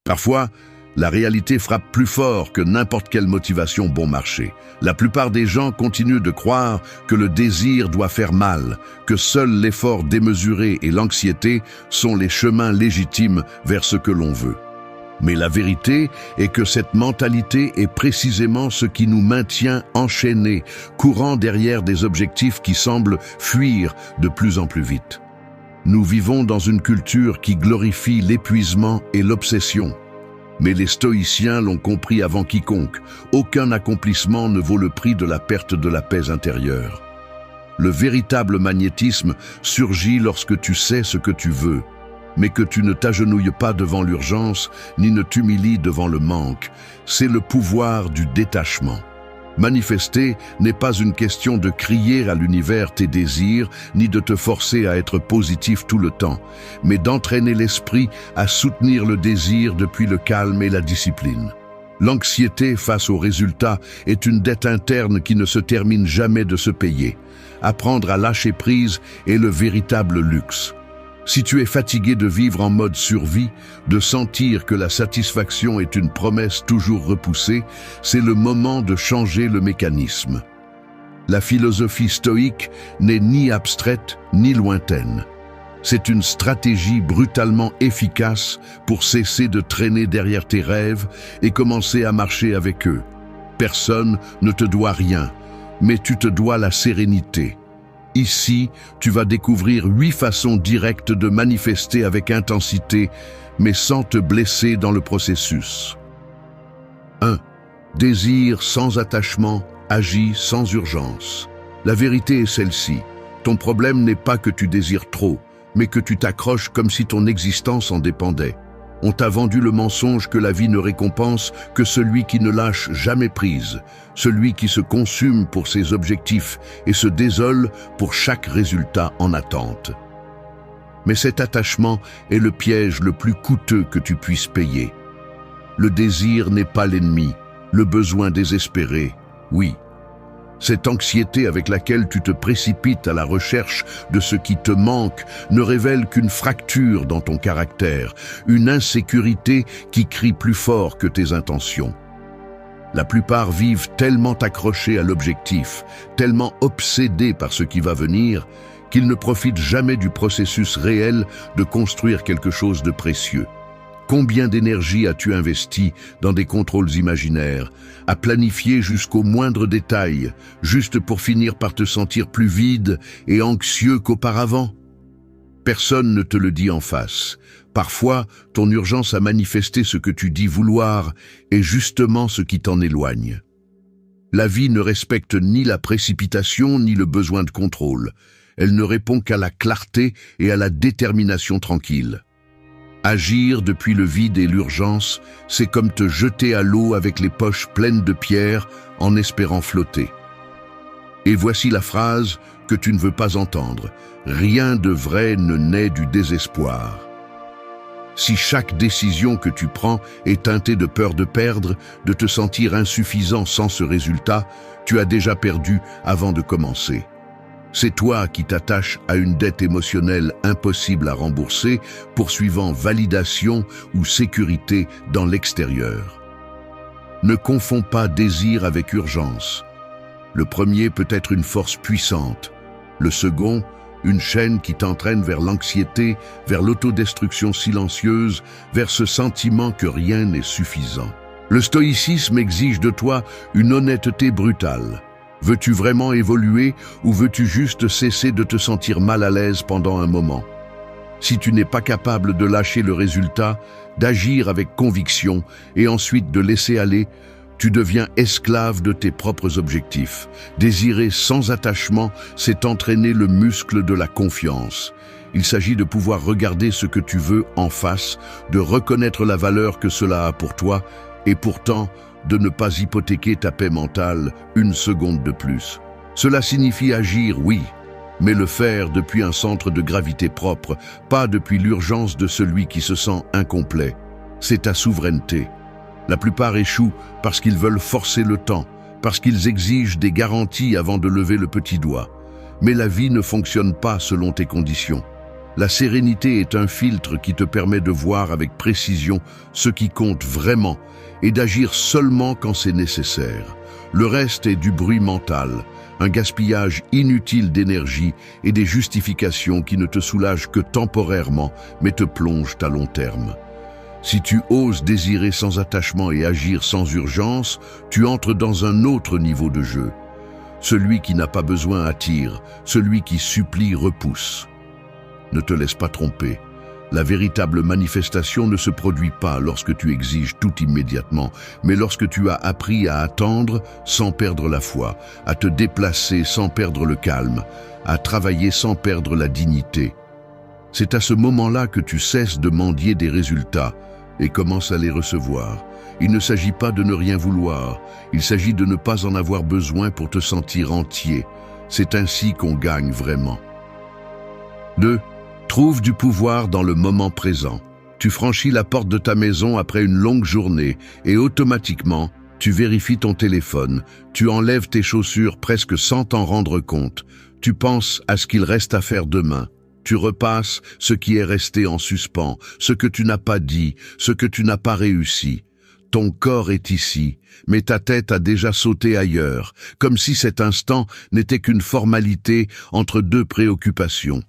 Parfois, la réalité frappe plus fort que n'importe quelle motivation bon marché. La plupart des gens continuent de croire que le désir doit faire mal, que seul l'effort démesuré et l'anxiété sont les chemins légitimes vers ce que l'on veut. Mais la vérité est que cette mentalité est précisément ce qui nous maintient enchaînés, courant derrière des objectifs qui semblent fuir de plus en plus vite. Nous vivons dans une culture qui glorifie l'épuisement et l'obsession. Mais les stoïciens l'ont compris avant quiconque. Aucun accomplissement ne vaut le prix de la perte de la paix intérieure. Le véritable magnétisme surgit lorsque tu sais ce que tu veux, mais que tu ne t'agenouilles pas devant l'urgence, ni ne t'humilies devant le manque. C'est le pouvoir du détachement. Manifester n'est pas une question de crier à l'univers tes désirs, ni de te forcer à être positif tout le temps, mais d'entraîner l'esprit à soutenir le désir depuis le calme et la discipline. L'anxiété face aux résultats est une dette interne qui ne se termine jamais de se payer. Apprendre à lâcher prise est le véritable luxe. Si tu es fatigué de vivre en mode survie, de sentir que la satisfaction est une promesse toujours repoussée, c'est le moment de changer le mécanisme. La philosophie stoïque n'est ni abstraite ni lointaine. C'est une stratégie brutalement efficace pour cesser de traîner derrière tes rêves et commencer à marcher avec eux. Personne ne te doit rien, mais tu te dois la sérénité. Ici, tu vas découvrir 8 façons directes de manifester avec intensité, mais sans te blesser dans le processus. 1. Désir sans attachement, agis sans urgence. La vérité est celle-ci. Ton problème n'est pas que tu désires trop, mais que tu t'accroches comme si ton existence en dépendait. On t'a vendu le mensonge que la vie ne récompense que celui qui ne lâche jamais prise, celui qui se consume pour ses objectifs et se désole pour chaque résultat en attente. Mais cet attachement est le piège le plus coûteux que tu puisses payer. Le désir n'est pas l'ennemi, le besoin désespéré, oui. Cette anxiété avec laquelle tu te précipites à la recherche de ce qui te manque ne révèle qu'une fracture dans ton caractère, une insécurité qui crie plus fort que tes intentions. La plupart vivent tellement accrochés à l'objectif, tellement obsédés par ce qui va venir, qu'ils ne profitent jamais du processus réel de construire quelque chose de précieux. Combien d'énergie as-tu investi dans des contrôles imaginaires, à planifier jusqu'au moindre détail, juste pour finir par te sentir plus vide et anxieux qu'auparavant? Personne ne te le dit en face. Parfois, ton urgence à manifester ce que tu dis vouloir est justement ce qui t'en éloigne. La vie ne respecte ni la précipitation ni le besoin de contrôle. Elle ne répond qu'à la clarté et à la détermination tranquille. Agir depuis le vide et l'urgence, c'est comme te jeter à l'eau avec les poches pleines de pierres en espérant flotter. Et voici la phrase que tu ne veux pas entendre. Rien de vrai ne naît du désespoir. Si chaque décision que tu prends est teintée de peur de perdre, de te sentir insuffisant sans ce résultat, tu as déjà perdu avant de commencer. C'est toi qui t'attaches à une dette émotionnelle impossible à rembourser, poursuivant validation ou sécurité dans l'extérieur. Ne confonds pas désir avec urgence. Le premier peut être une force puissante. Le second, une chaîne qui t'entraîne vers l'anxiété, vers l'autodestruction silencieuse, vers ce sentiment que rien n'est suffisant. Le stoïcisme exige de toi une honnêteté brutale. Veux-tu vraiment évoluer ou veux-tu juste cesser de te sentir mal à l'aise pendant un moment? Si tu n'es pas capable de lâcher le résultat, d'agir avec conviction et ensuite de laisser aller, tu deviens esclave de tes propres objectifs. Désirer sans attachement, c'est entraîner le muscle de la confiance. Il s'agit de pouvoir regarder ce que tu veux en face, de reconnaître la valeur que cela a pour toi et pourtant, de ne pas hypothéquer ta paix mentale une seconde de plus. Cela signifie agir, oui, mais le faire depuis un centre de gravité propre, pas depuis l'urgence de celui qui se sent incomplet. C'est ta souveraineté. La plupart échouent parce qu'ils veulent forcer le temps, parce qu'ils exigent des garanties avant de lever le petit doigt. Mais la vie ne fonctionne pas selon tes conditions. La sérénité est un filtre qui te permet de voir avec précision ce qui compte vraiment et d'agir seulement quand c'est nécessaire. Le reste est du bruit mental, un gaspillage inutile d'énergie et des justifications qui ne te soulagent que temporairement, mais te plongent à long terme. Si tu oses désirer sans attachement et agir sans urgence, tu entres dans un autre niveau de jeu. Celui qui n'a pas besoin attire, celui qui supplie repousse. Ne te laisse pas tromper. La véritable manifestation ne se produit pas lorsque tu exiges tout immédiatement, mais lorsque tu as appris à attendre sans perdre la foi, à te déplacer sans perdre le calme, à travailler sans perdre la dignité. C'est à ce moment-là que tu cesses de mendier des résultats et commences à les recevoir. Il ne s'agit pas de ne rien vouloir, il s'agit de ne pas en avoir besoin pour te sentir entier. C'est ainsi qu'on gagne vraiment. 2. Trouve du pouvoir dans le moment présent. Tu franchis la porte de ta maison après une longue journée et automatiquement, tu vérifies ton téléphone, tu enlèves tes chaussures presque sans t'en rendre compte, tu penses à ce qu'il reste à faire demain. Tu repasses ce qui est resté en suspens, ce que tu n'as pas dit, ce que tu n'as pas réussi. Ton corps est ici, mais ta tête a déjà sauté ailleurs, comme si cet instant n'était qu'une formalité entre deux préoccupations.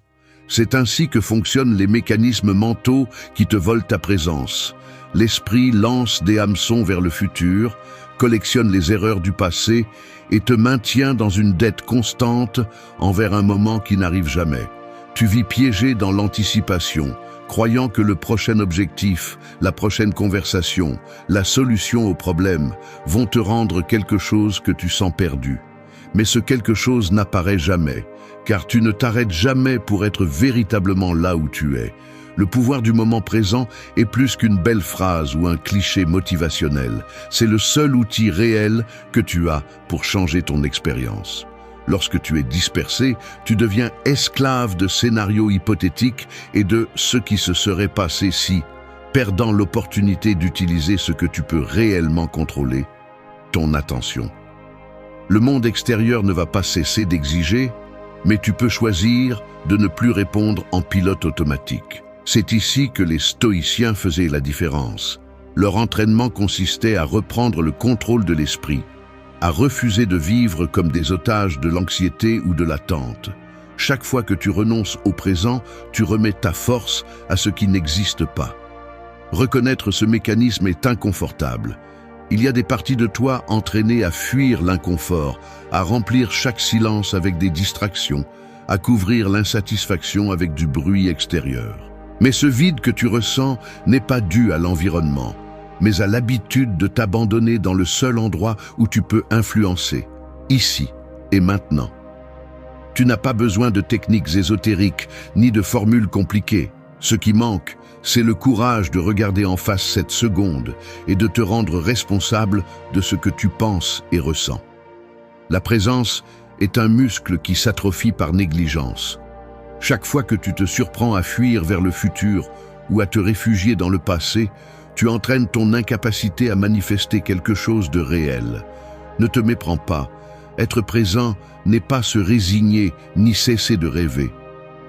C'est ainsi que fonctionnent les mécanismes mentaux qui te volent ta présence. L'esprit lance des hameçons vers le futur, collectionne les erreurs du passé et te maintient dans une dette constante envers un moment qui n'arrive jamais. Tu vis piégé dans l'anticipation, croyant que le prochain objectif, la prochaine conversation, la solution au problème vont te rendre quelque chose que tu sens perdu. Mais ce quelque chose n'apparaît jamais, car tu ne t'arrêtes jamais pour être véritablement là où tu es. Le pouvoir du moment présent est plus qu'une belle phrase ou un cliché motivationnel. C'est le seul outil réel que tu as pour changer ton expérience. Lorsque tu es dispersé, tu deviens esclave de scénarios hypothétiques et de ce qui se serait passé si, perdant l'opportunité d'utiliser ce que tu peux réellement contrôler, ton attention. Le monde extérieur ne va pas cesser d'exiger, mais tu peux choisir de ne plus répondre en pilote automatique. C'est ici que les stoïciens faisaient la différence. Leur entraînement consistait à reprendre le contrôle de l'esprit, à refuser de vivre comme des otages de l'anxiété ou de l'attente. Chaque fois que tu renonces au présent, tu remets ta force à ce qui n'existe pas. Reconnaître ce mécanisme est inconfortable. Il y a des parties de toi entraînées à fuir l'inconfort, à remplir chaque silence avec des distractions, à couvrir l'insatisfaction avec du bruit extérieur. Mais ce vide que tu ressens n'est pas dû à l'environnement, mais à l'habitude de t'abandonner dans le seul endroit où tu peux influencer, ici et maintenant. Tu n'as pas besoin de techniques ésotériques ni de formules compliquées. Ce qui manque, c'est le courage de regarder en face cette seconde et de te rendre responsable de ce que tu penses et ressens. La présence est un muscle qui s'atrophie par négligence. Chaque fois que tu te surprends à fuir vers le futur ou à te réfugier dans le passé, tu entraînes ton incapacité à manifester quelque chose de réel. Ne te méprends pas. Être présent n'est pas se résigner ni cesser de rêver.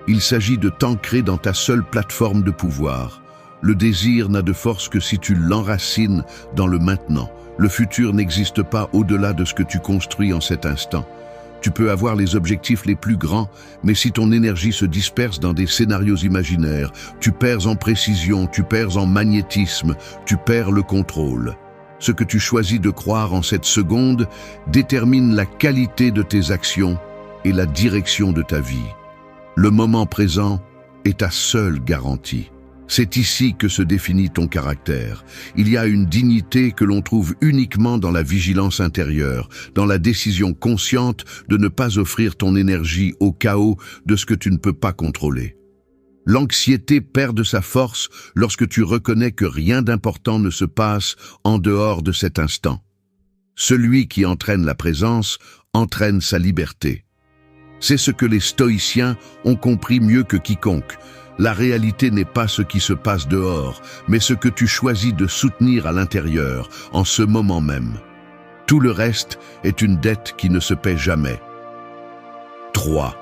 Il s'agit de t'ancrer dans ta seule plateforme de pouvoir. Le désir n'a de force que si tu l'enracines dans le maintenant. Le futur n'existe pas au-delà de ce que tu construis en cet instant. Tu peux avoir les objectifs les plus grands, mais si ton énergie se disperse dans des scénarios imaginaires, tu perds en précision, tu perds en magnétisme, tu perds le contrôle. Ce que tu choisis de croire en cette seconde détermine la qualité de tes actions et la direction de ta vie. Le moment présent est ta seule garantie. C'est ici que se définit ton caractère. Il y a une dignité que l'on trouve uniquement dans la vigilance intérieure, dans la décision consciente de ne pas offrir ton énergie au chaos de ce que tu ne peux pas contrôler. L'anxiété perd de sa force lorsque tu reconnais que rien d'important ne se passe en dehors de cet instant. Celui qui entraîne la présence entraîne sa liberté. C'est ce que les stoïciens ont compris mieux que quiconque. La réalité n'est pas ce qui se passe dehors, mais ce que tu choisis de soutenir à l'intérieur, en ce moment même. Tout le reste est une dette qui ne se paie jamais. 3.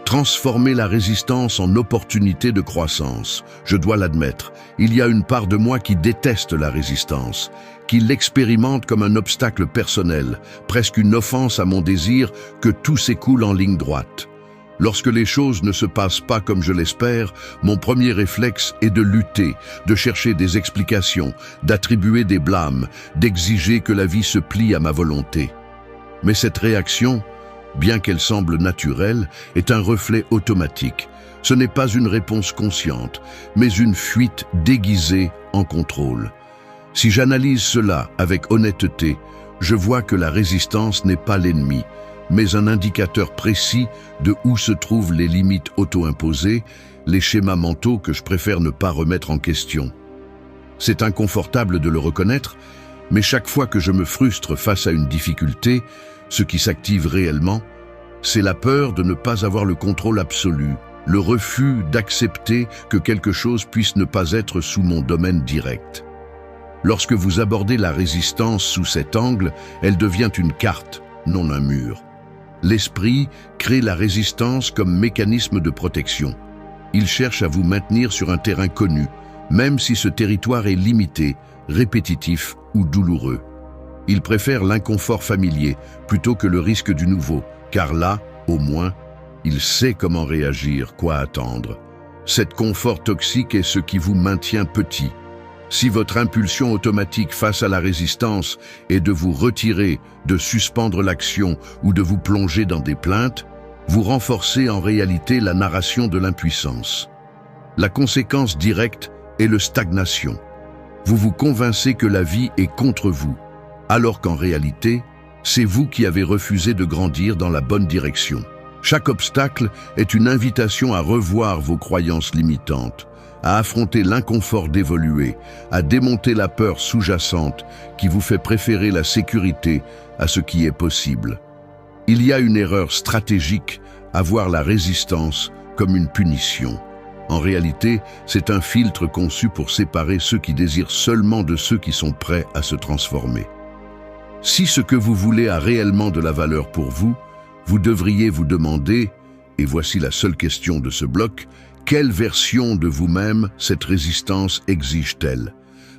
Transformer la résistance en opportunité de croissance. Je dois l'admettre, il y a une part de moi qui déteste la résistance, qui l'expérimente comme un obstacle personnel, presque une offense à mon désir que tout s'écoule en ligne droite. Lorsque les choses ne se passent pas comme je l'espère, mon premier réflexe est de lutter, de chercher des explications, d'attribuer des blâmes, d'exiger que la vie se plie à ma volonté. Mais cette réaction, bien qu'elle semble naturelle, est un reflet automatique. Ce n'est pas une réponse consciente, mais une fuite déguisée en contrôle. Si j'analyse cela avec honnêteté, je vois que la résistance n'est pas l'ennemi, mais un indicateur précis de où se trouvent les limites auto-imposées, les schémas mentaux que je préfère ne pas remettre en question. C'est inconfortable de le reconnaître, mais chaque fois que je me frustre face à une difficulté, ce qui s'active réellement, c'est la peur de ne pas avoir le contrôle absolu, le refus d'accepter que quelque chose puisse ne pas être sous mon domaine direct. Lorsque vous abordez la résistance sous cet angle, elle devient une carte, non un mur. L'esprit crée la résistance comme mécanisme de protection. Il cherche à vous maintenir sur un terrain connu, même si ce territoire est limité, répétitif ou douloureux. Il préfère l'inconfort familier plutôt que le risque du nouveau, car là, au moins, il sait comment réagir, quoi attendre. Cet confort toxique est ce qui vous maintient petit. Si votre impulsion automatique face à la résistance est de vous retirer, de suspendre l'action ou de vous plonger dans des plaintes, vous renforcez en réalité la narration de l'impuissance. La conséquence directe est le stagnation. Vous vous convainquez que la vie est contre vous, alors qu'en réalité, c'est vous qui avez refusé de grandir dans la bonne direction. Chaque obstacle est une invitation à revoir vos croyances limitantes, à affronter l'inconfort d'évoluer, à démonter la peur sous-jacente qui vous fait préférer la sécurité à ce qui est possible. Il y a une erreur stratégique à voir la résistance comme une punition. En réalité, c'est un filtre conçu pour séparer ceux qui désirent seulement de ceux qui sont prêts à se transformer. Si ce que vous voulez a réellement de la valeur pour vous, vous devriez vous demander, et voici la seule question de ce bloc, quelle version de vous-même cette résistance exige-t-elle?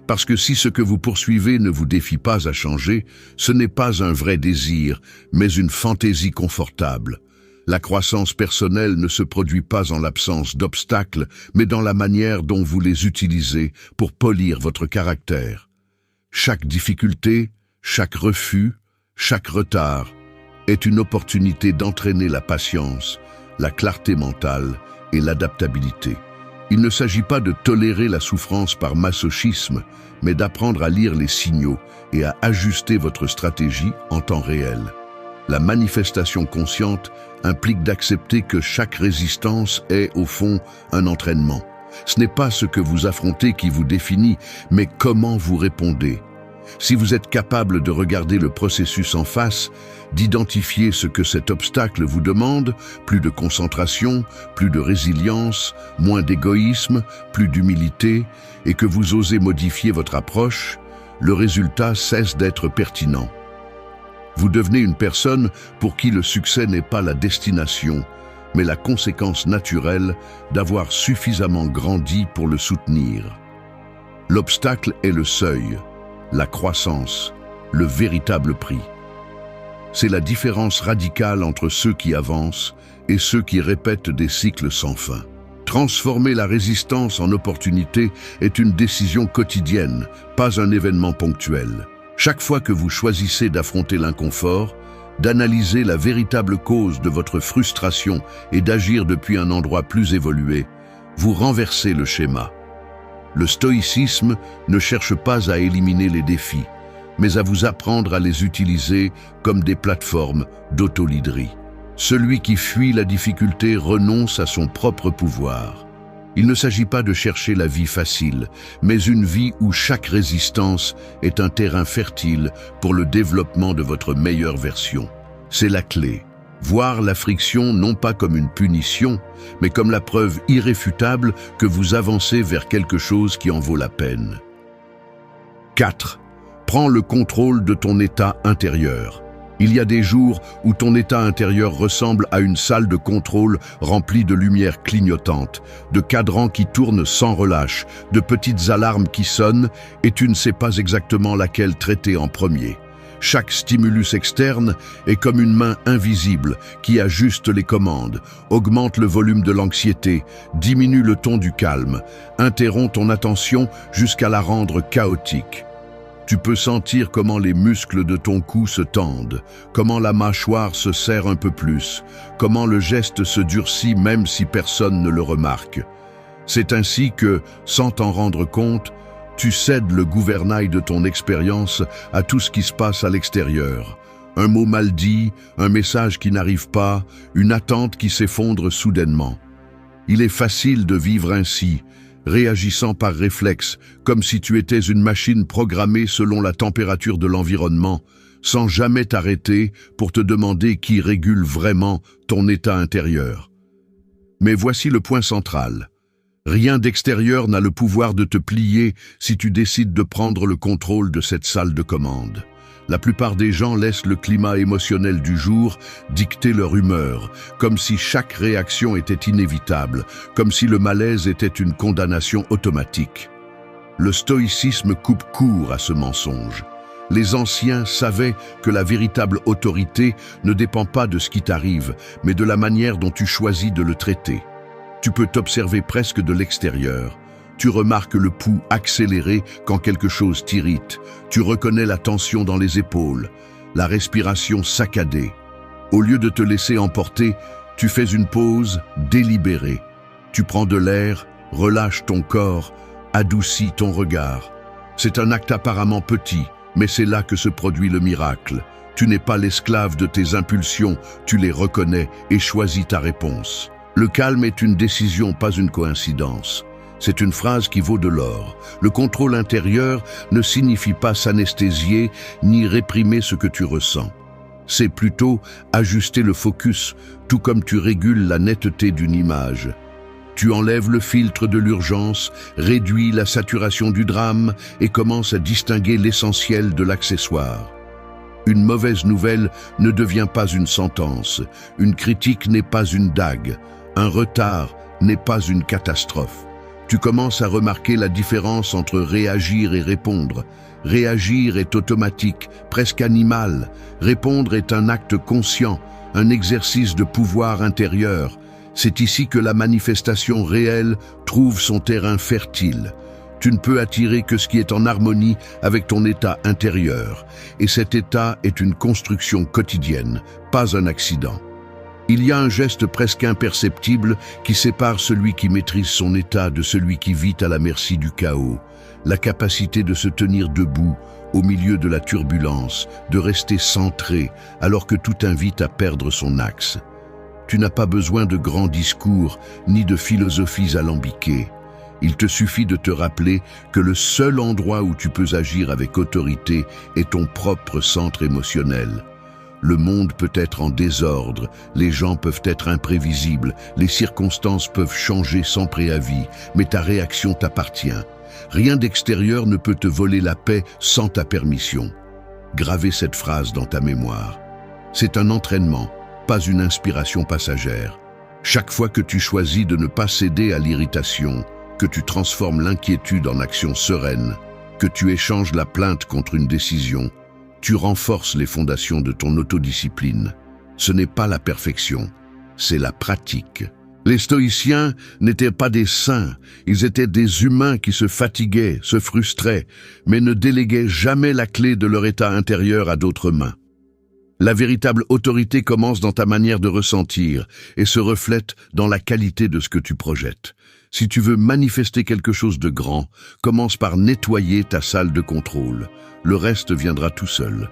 Parce que si ce que vous poursuivez ne vous défie pas à changer, ce n'est pas un vrai désir, mais une fantaisie confortable. La croissance personnelle ne se produit pas en l'absence d'obstacles, mais dans la manière dont vous les utilisez pour polir votre caractère. Chaque difficulté, chaque refus, chaque retard est une opportunité d'entraîner la patience, la clarté mentale et l'adaptabilité. Il ne s'agit pas de tolérer la souffrance par masochisme, mais d'apprendre à lire les signaux et à ajuster votre stratégie en temps réel. La manifestation consciente implique d'accepter que chaque résistance est, au fond, un entraînement. Ce n'est pas ce que vous affrontez qui vous définit, mais comment vous répondez. Si vous êtes capable de regarder le processus en face, d'identifier ce que cet obstacle vous demande, plus de concentration, plus de résilience, moins d'égoïsme, plus d'humilité, et que vous osez modifier votre approche, le résultat cesse d'être pertinent. Vous devenez une personne pour qui le succès n'est pas la destination, mais la conséquence naturelle d'avoir suffisamment grandi pour le soutenir. L'obstacle est le seuil, la croissance, le véritable prix. C'est la différence radicale entre ceux qui avancent et ceux qui répètent des cycles sans fin. Transformer la résistance en opportunité est une décision quotidienne, pas un événement ponctuel. Chaque fois que vous choisissez d'affronter l'inconfort, d'analyser la véritable cause de votre frustration et d'agir depuis un endroit plus évolué, vous renversez le schéma. Le stoïcisme ne cherche pas à éliminer les défis, mais à vous apprendre à les utiliser comme des plateformes d'auto-leaderie. Celui qui fuit la difficulté renonce à son propre pouvoir. Il ne s'agit pas de chercher la vie facile, mais une vie où chaque résistance est un terrain fertile pour le développement de votre meilleure version. C'est la clé. Voir la friction non pas comme une punition, mais comme la preuve irréfutable que vous avancez vers quelque chose qui en vaut la peine. 4. Prends le contrôle de ton état intérieur. Il y a des jours où ton état intérieur ressemble à une salle de contrôle remplie de lumières clignotantes, de cadrans qui tournent sans relâche, de petites alarmes qui sonnent et tu ne sais pas exactement laquelle traiter en premier. Chaque stimulus externe est comme une main invisible qui ajuste les commandes, augmente le volume de l'anxiété, diminue le ton du calme, interrompt ton attention jusqu'à la rendre chaotique. Tu peux sentir comment les muscles de ton cou se tendent, comment la mâchoire se serre un peu plus, comment le geste se durcit même si personne ne le remarque. C'est ainsi que, sans t'en rendre compte, tu cèdes le gouvernail de ton expérience à tout ce qui se passe à l'extérieur. Un mot mal dit, un message qui n'arrive pas, une attente qui s'effondre soudainement. Il est facile de vivre ainsi, réagissant par réflexe, comme si tu étais une machine programmée selon la température de l'environnement, sans jamais t'arrêter pour te demander qui régule vraiment ton état intérieur. Mais voici le point central. Rien d'extérieur n'a le pouvoir de te plier si tu décides de prendre le contrôle de cette salle de commande. La plupart des gens laissent le climat émotionnel du jour dicter leur humeur, comme si chaque réaction était inévitable, comme si le malaise était une condamnation automatique. Le stoïcisme coupe court à ce mensonge. Les anciens savaient que la véritable autorité ne dépend pas de ce qui t'arrive, mais de la manière dont tu choisis de le traiter. Tu peux t'observer presque de l'extérieur. Tu remarques le pouls accéléré quand quelque chose t'irrite. Tu reconnais la tension dans les épaules, la respiration saccadée. Au lieu de te laisser emporter, tu fais une pause délibérée. Tu prends de l'air, relâches ton corps, adoucis ton regard. C'est un acte apparemment petit, mais c'est là que se produit le miracle. Tu n'es pas l'esclave de tes impulsions, tu les reconnais et choisis ta réponse. Le calme est une décision, pas une coïncidence. C'est une phrase qui vaut de l'or. Le contrôle intérieur ne signifie pas s'anesthésier ni réprimer ce que tu ressens. C'est plutôt ajuster le focus, tout comme tu régules la netteté d'une image. Tu enlèves le filtre de l'urgence, réduis la saturation du drame et commences à distinguer l'essentiel de l'accessoire. Une mauvaise nouvelle ne devient pas une sentence, une critique n'est pas une dague, un retard n'est pas une catastrophe. Tu commences à remarquer la différence entre réagir et répondre. Réagir est automatique, presque animal. Répondre est un acte conscient, un exercice de pouvoir intérieur. C'est ici que la manifestation réelle trouve son terrain fertile. Tu ne peux attirer que ce qui est en harmonie avec ton état intérieur. Et cet état est une construction quotidienne, pas un accident. Il y a un geste presque imperceptible qui sépare celui qui maîtrise son état de celui qui vit à la merci du chaos. La capacité de se tenir debout au milieu de la turbulence, de rester centré alors que tout invite à perdre son axe. Tu n'as pas besoin de grands discours ni de philosophies alambiquées. Il te suffit de te rappeler que le seul endroit où tu peux agir avec autorité est ton propre centre émotionnel. Le monde peut être en désordre, les gens peuvent être imprévisibles, les circonstances peuvent changer sans préavis, mais ta réaction t'appartient. Rien d'extérieur ne peut te voler la paix sans ta permission. Gravez cette phrase dans ta mémoire. C'est un entraînement, pas une inspiration passagère. Chaque fois que tu choisis de ne pas céder à l'irritation, que tu transformes l'inquiétude en action sereine, que tu échanges la plainte contre une décision, tu renforces les fondations de ton autodiscipline. Ce n'est pas la perfection, c'est la pratique. Les stoïciens n'étaient pas des saints, ils étaient des humains qui se fatiguaient, se frustraient, mais ne déléguaient jamais la clé de leur état intérieur à d'autres mains. La véritable autorité commence dans ta manière de ressentir et se reflète dans la qualité de ce que tu projettes. Si tu veux manifester quelque chose de grand, commence par nettoyer ta salle de contrôle. Le reste viendra tout seul.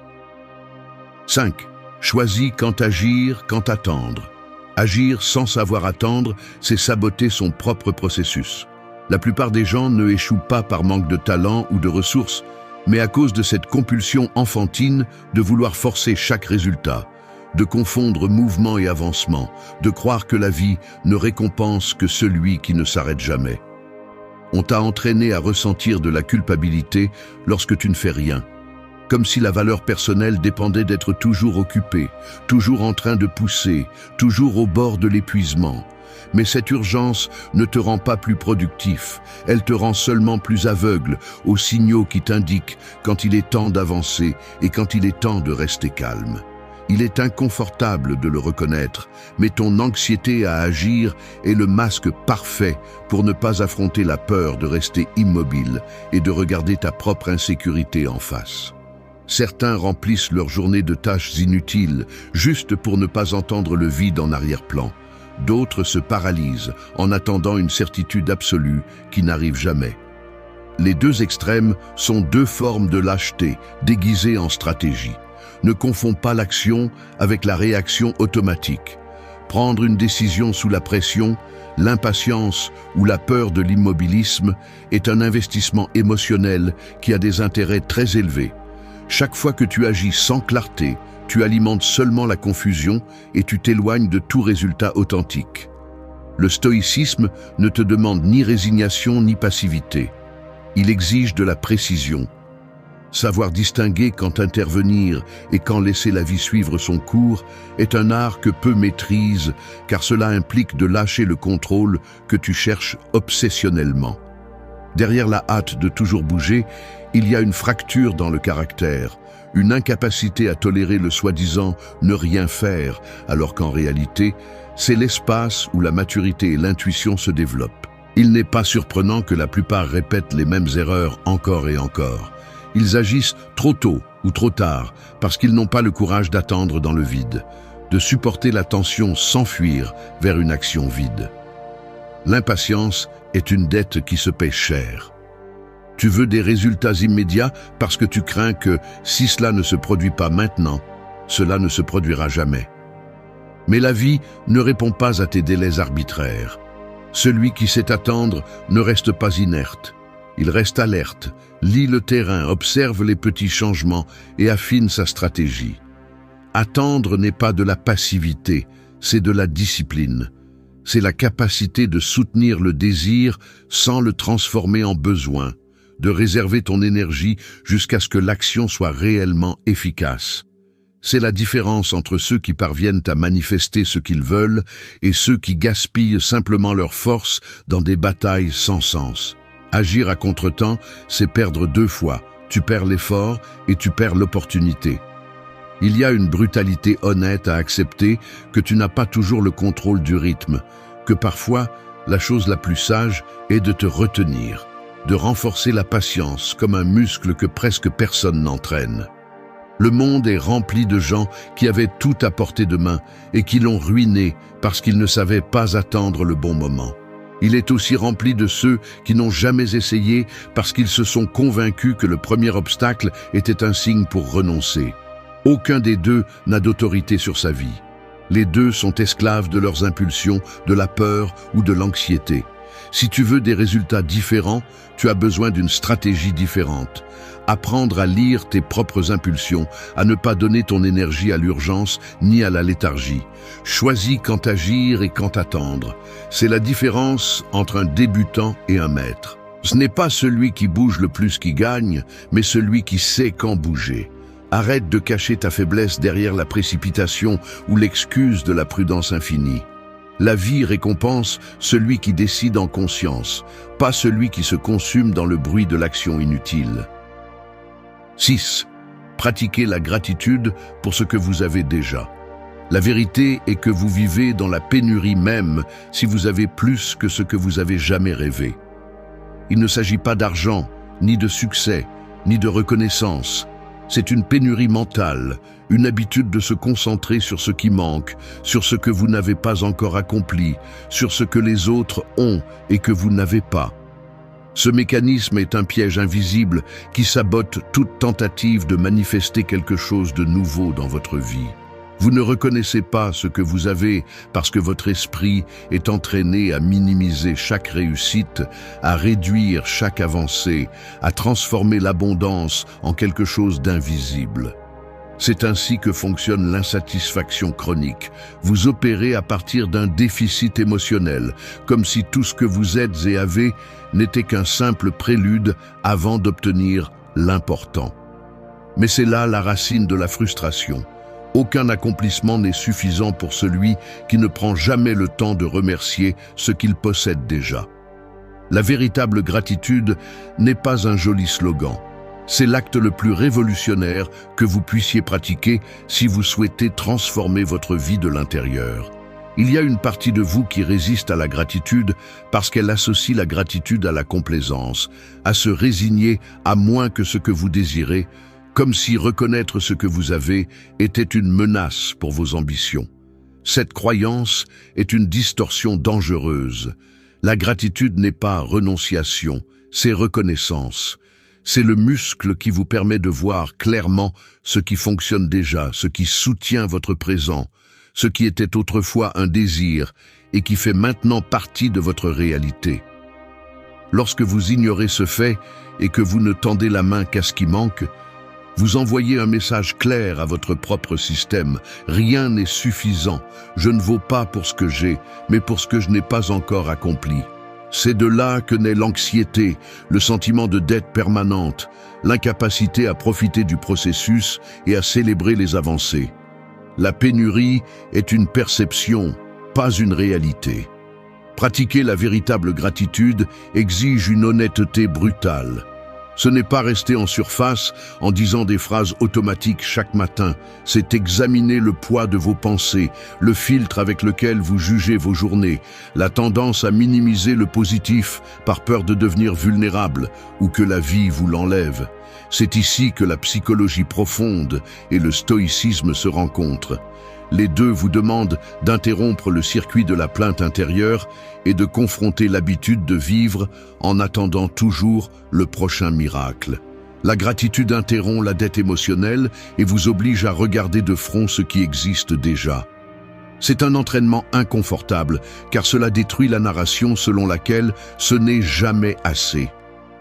5. Choisis quand agir, quand attendre. Agir sans savoir attendre, c'est saboter son propre processus. La plupart des gens ne échouent pas par manque de talent ou de ressources, mais à cause de cette compulsion enfantine de vouloir forcer chaque résultat, de confondre mouvement et avancement, de croire que la vie ne récompense que celui qui ne s'arrête jamais. On t'a entraîné à ressentir de la culpabilité lorsque tu ne fais rien. comme si la valeur personnelle dépendait d'être toujours occupé, toujours en train de pousser, toujours au bord de l'épuisement. Mais cette urgence ne te rend pas plus productif, elle te rend seulement plus aveugle aux signaux qui t'indiquent quand il est temps d'avancer et quand il est temps de rester calme. Il est inconfortable de le reconnaître, mais ton anxiété à agir est le masque parfait pour ne pas affronter la peur de rester immobile et de regarder ta propre insécurité en face. Certains remplissent leur journée de tâches inutiles juste pour ne pas entendre le vide en arrière-plan. D'autres se paralysent en attendant une certitude absolue qui n'arrive jamais. Les deux extrêmes sont deux formes de lâcheté déguisées en stratégie. Ne confonds pas l'action avec la réaction automatique. Prendre une décision sous la pression, l'impatience ou la peur de l'immobilisme est un investissement émotionnel qui a des intérêts très élevés. Chaque fois que tu agis sans clarté, tu alimentes seulement la confusion et tu t'éloignes de tout résultat authentique. Le stoïcisme ne te demande ni résignation ni passivité. Il exige de la précision. Savoir distinguer quand intervenir et quand laisser la vie suivre son cours est un art que peu maîtrisent, car cela implique de lâcher le contrôle que tu cherches obsessionnellement. Derrière la hâte de toujours bouger, il y a une fracture dans le caractère, une incapacité à tolérer le soi-disant ne rien faire, alors qu'en réalité, c'est l'espace où la maturité et l'intuition se développent. Il n'est pas surprenant que la plupart répètent les mêmes erreurs encore et encore. Ils agissent trop tôt ou trop tard parce qu'ils n'ont pas le courage d'attendre dans le vide, de supporter la tension sans fuir vers une action vide. L'impatience est une dette qui se paie cher. Tu veux des résultats immédiats parce que tu crains que, si cela ne se produit pas maintenant, cela ne se produira jamais. Mais la vie ne répond pas à tes délais arbitraires. Celui qui sait attendre ne reste pas inerte. Il reste alerte, lit le terrain, observe les petits changements et affine sa stratégie. Attendre n'est pas de la passivité, c'est de la discipline. C'est la capacité de soutenir le désir sans le transformer en besoin, de réserver ton énergie jusqu'à ce que l'action soit réellement efficace. C'est la différence entre ceux qui parviennent à manifester ce qu'ils veulent et ceux qui gaspillent simplement leur force dans des batailles sans sens. Agir à contretemps, c'est perdre deux fois. Tu perds l'effort et tu perds l'opportunité. Il y a une brutalité honnête à accepter que tu n'as pas toujours le contrôle du rythme, que parfois, la chose la plus sage est de te retenir, de renforcer la patience comme un muscle que presque personne n'entraîne. Le monde est rempli de gens qui avaient tout à portée de main et qui l'ont ruiné parce qu'ils ne savaient pas attendre le bon moment. Il est aussi rempli de ceux qui n'ont jamais essayé parce qu'ils se sont convaincus que le premier obstacle était un signe pour renoncer. Aucun des deux n'a d'autorité sur sa vie. Les deux sont esclaves de leurs impulsions, de la peur ou de l'anxiété. Si tu veux des résultats différents, tu as besoin d'une stratégie différente. Apprendre à lire tes propres impulsions, à ne pas donner ton énergie à l'urgence ni à la léthargie. Choisis quand agir et quand attendre. C'est la différence entre un débutant et un maître. Ce n'est pas celui qui bouge le plus qui gagne, mais celui qui sait quand bouger. Arrête de cacher ta faiblesse derrière la précipitation ou l'excuse de la prudence infinie. La vie récompense celui qui décide en conscience, pas celui qui se consume dans le bruit de l'action inutile. 6. Pratiquez la gratitude pour ce que vous avez déjà. La vérité est que vous vivez dans la pénurie même si vous avez plus que ce que vous avez jamais rêvé. Il ne s'agit pas d'argent, ni de succès, ni de reconnaissance. C'est une pénurie mentale, une habitude de se concentrer sur ce qui manque, sur ce que vous n'avez pas encore accompli, sur ce que les autres ont et que vous n'avez pas. Ce mécanisme est un piège invisible qui sabote toute tentative de manifester quelque chose de nouveau dans votre vie. Vous ne reconnaissez pas ce que vous avez parce que votre esprit est entraîné à minimiser chaque réussite, à réduire chaque avancée, à transformer l'abondance en quelque chose d'invisible. C'est ainsi que fonctionne l'insatisfaction chronique. Vous opérez à partir d'un déficit émotionnel, comme si tout ce que vous êtes et avez n'était qu'un simple prélude avant d'obtenir l'important. Mais c'est là la racine de la frustration. Aucun accomplissement n'est suffisant pour celui qui ne prend jamais le temps de remercier ce qu'il possède déjà. La véritable gratitude n'est pas un joli slogan. C'est l'acte le plus révolutionnaire que vous puissiez pratiquer si vous souhaitez transformer votre vie de l'intérieur. Il y a une partie de vous qui résiste à la gratitude parce qu'elle associe la gratitude à la complaisance, à se résigner à moins que ce que vous désirez, comme si reconnaître ce que vous avez était une menace pour vos ambitions. Cette croyance est une distorsion dangereuse. La gratitude n'est pas renonciation, c'est reconnaissance. C'est le muscle qui vous permet de voir clairement ce qui fonctionne déjà, ce qui soutient votre présent, ce qui était autrefois un désir et qui fait maintenant partie de votre réalité. Lorsque vous ignorez ce fait et que vous ne tendez la main qu'à ce qui manque, vous envoyez un message clair à votre propre système. Rien n'est suffisant. Je ne vaux pas pour ce que j'ai, mais pour ce que je n'ai pas encore accompli. C'est de là que naît l'anxiété, le sentiment de dette permanente, l'incapacité à profiter du processus et à célébrer les avancées. La pénurie est une perception, pas une réalité. Pratiquer la véritable gratitude exige une honnêteté brutale. Ce n'est pas rester en surface en disant des phrases automatiques chaque matin, c'est examiner le poids de vos pensées, le filtre avec lequel vous jugez vos journées, la tendance à minimiser le positif par peur de devenir vulnérable ou que la vie vous l'enlève. C'est ici que la psychologie profonde et le stoïcisme se rencontrent. Les deux vous demandent d'interrompre le circuit de la plainte intérieure et de confronter l'habitude de vivre en attendant toujours le prochain miracle. La gratitude interrompt la dette émotionnelle et vous oblige à regarder de front ce qui existe déjà. C'est un entraînement inconfortable car cela détruit la narration selon laquelle ce n'est jamais assez.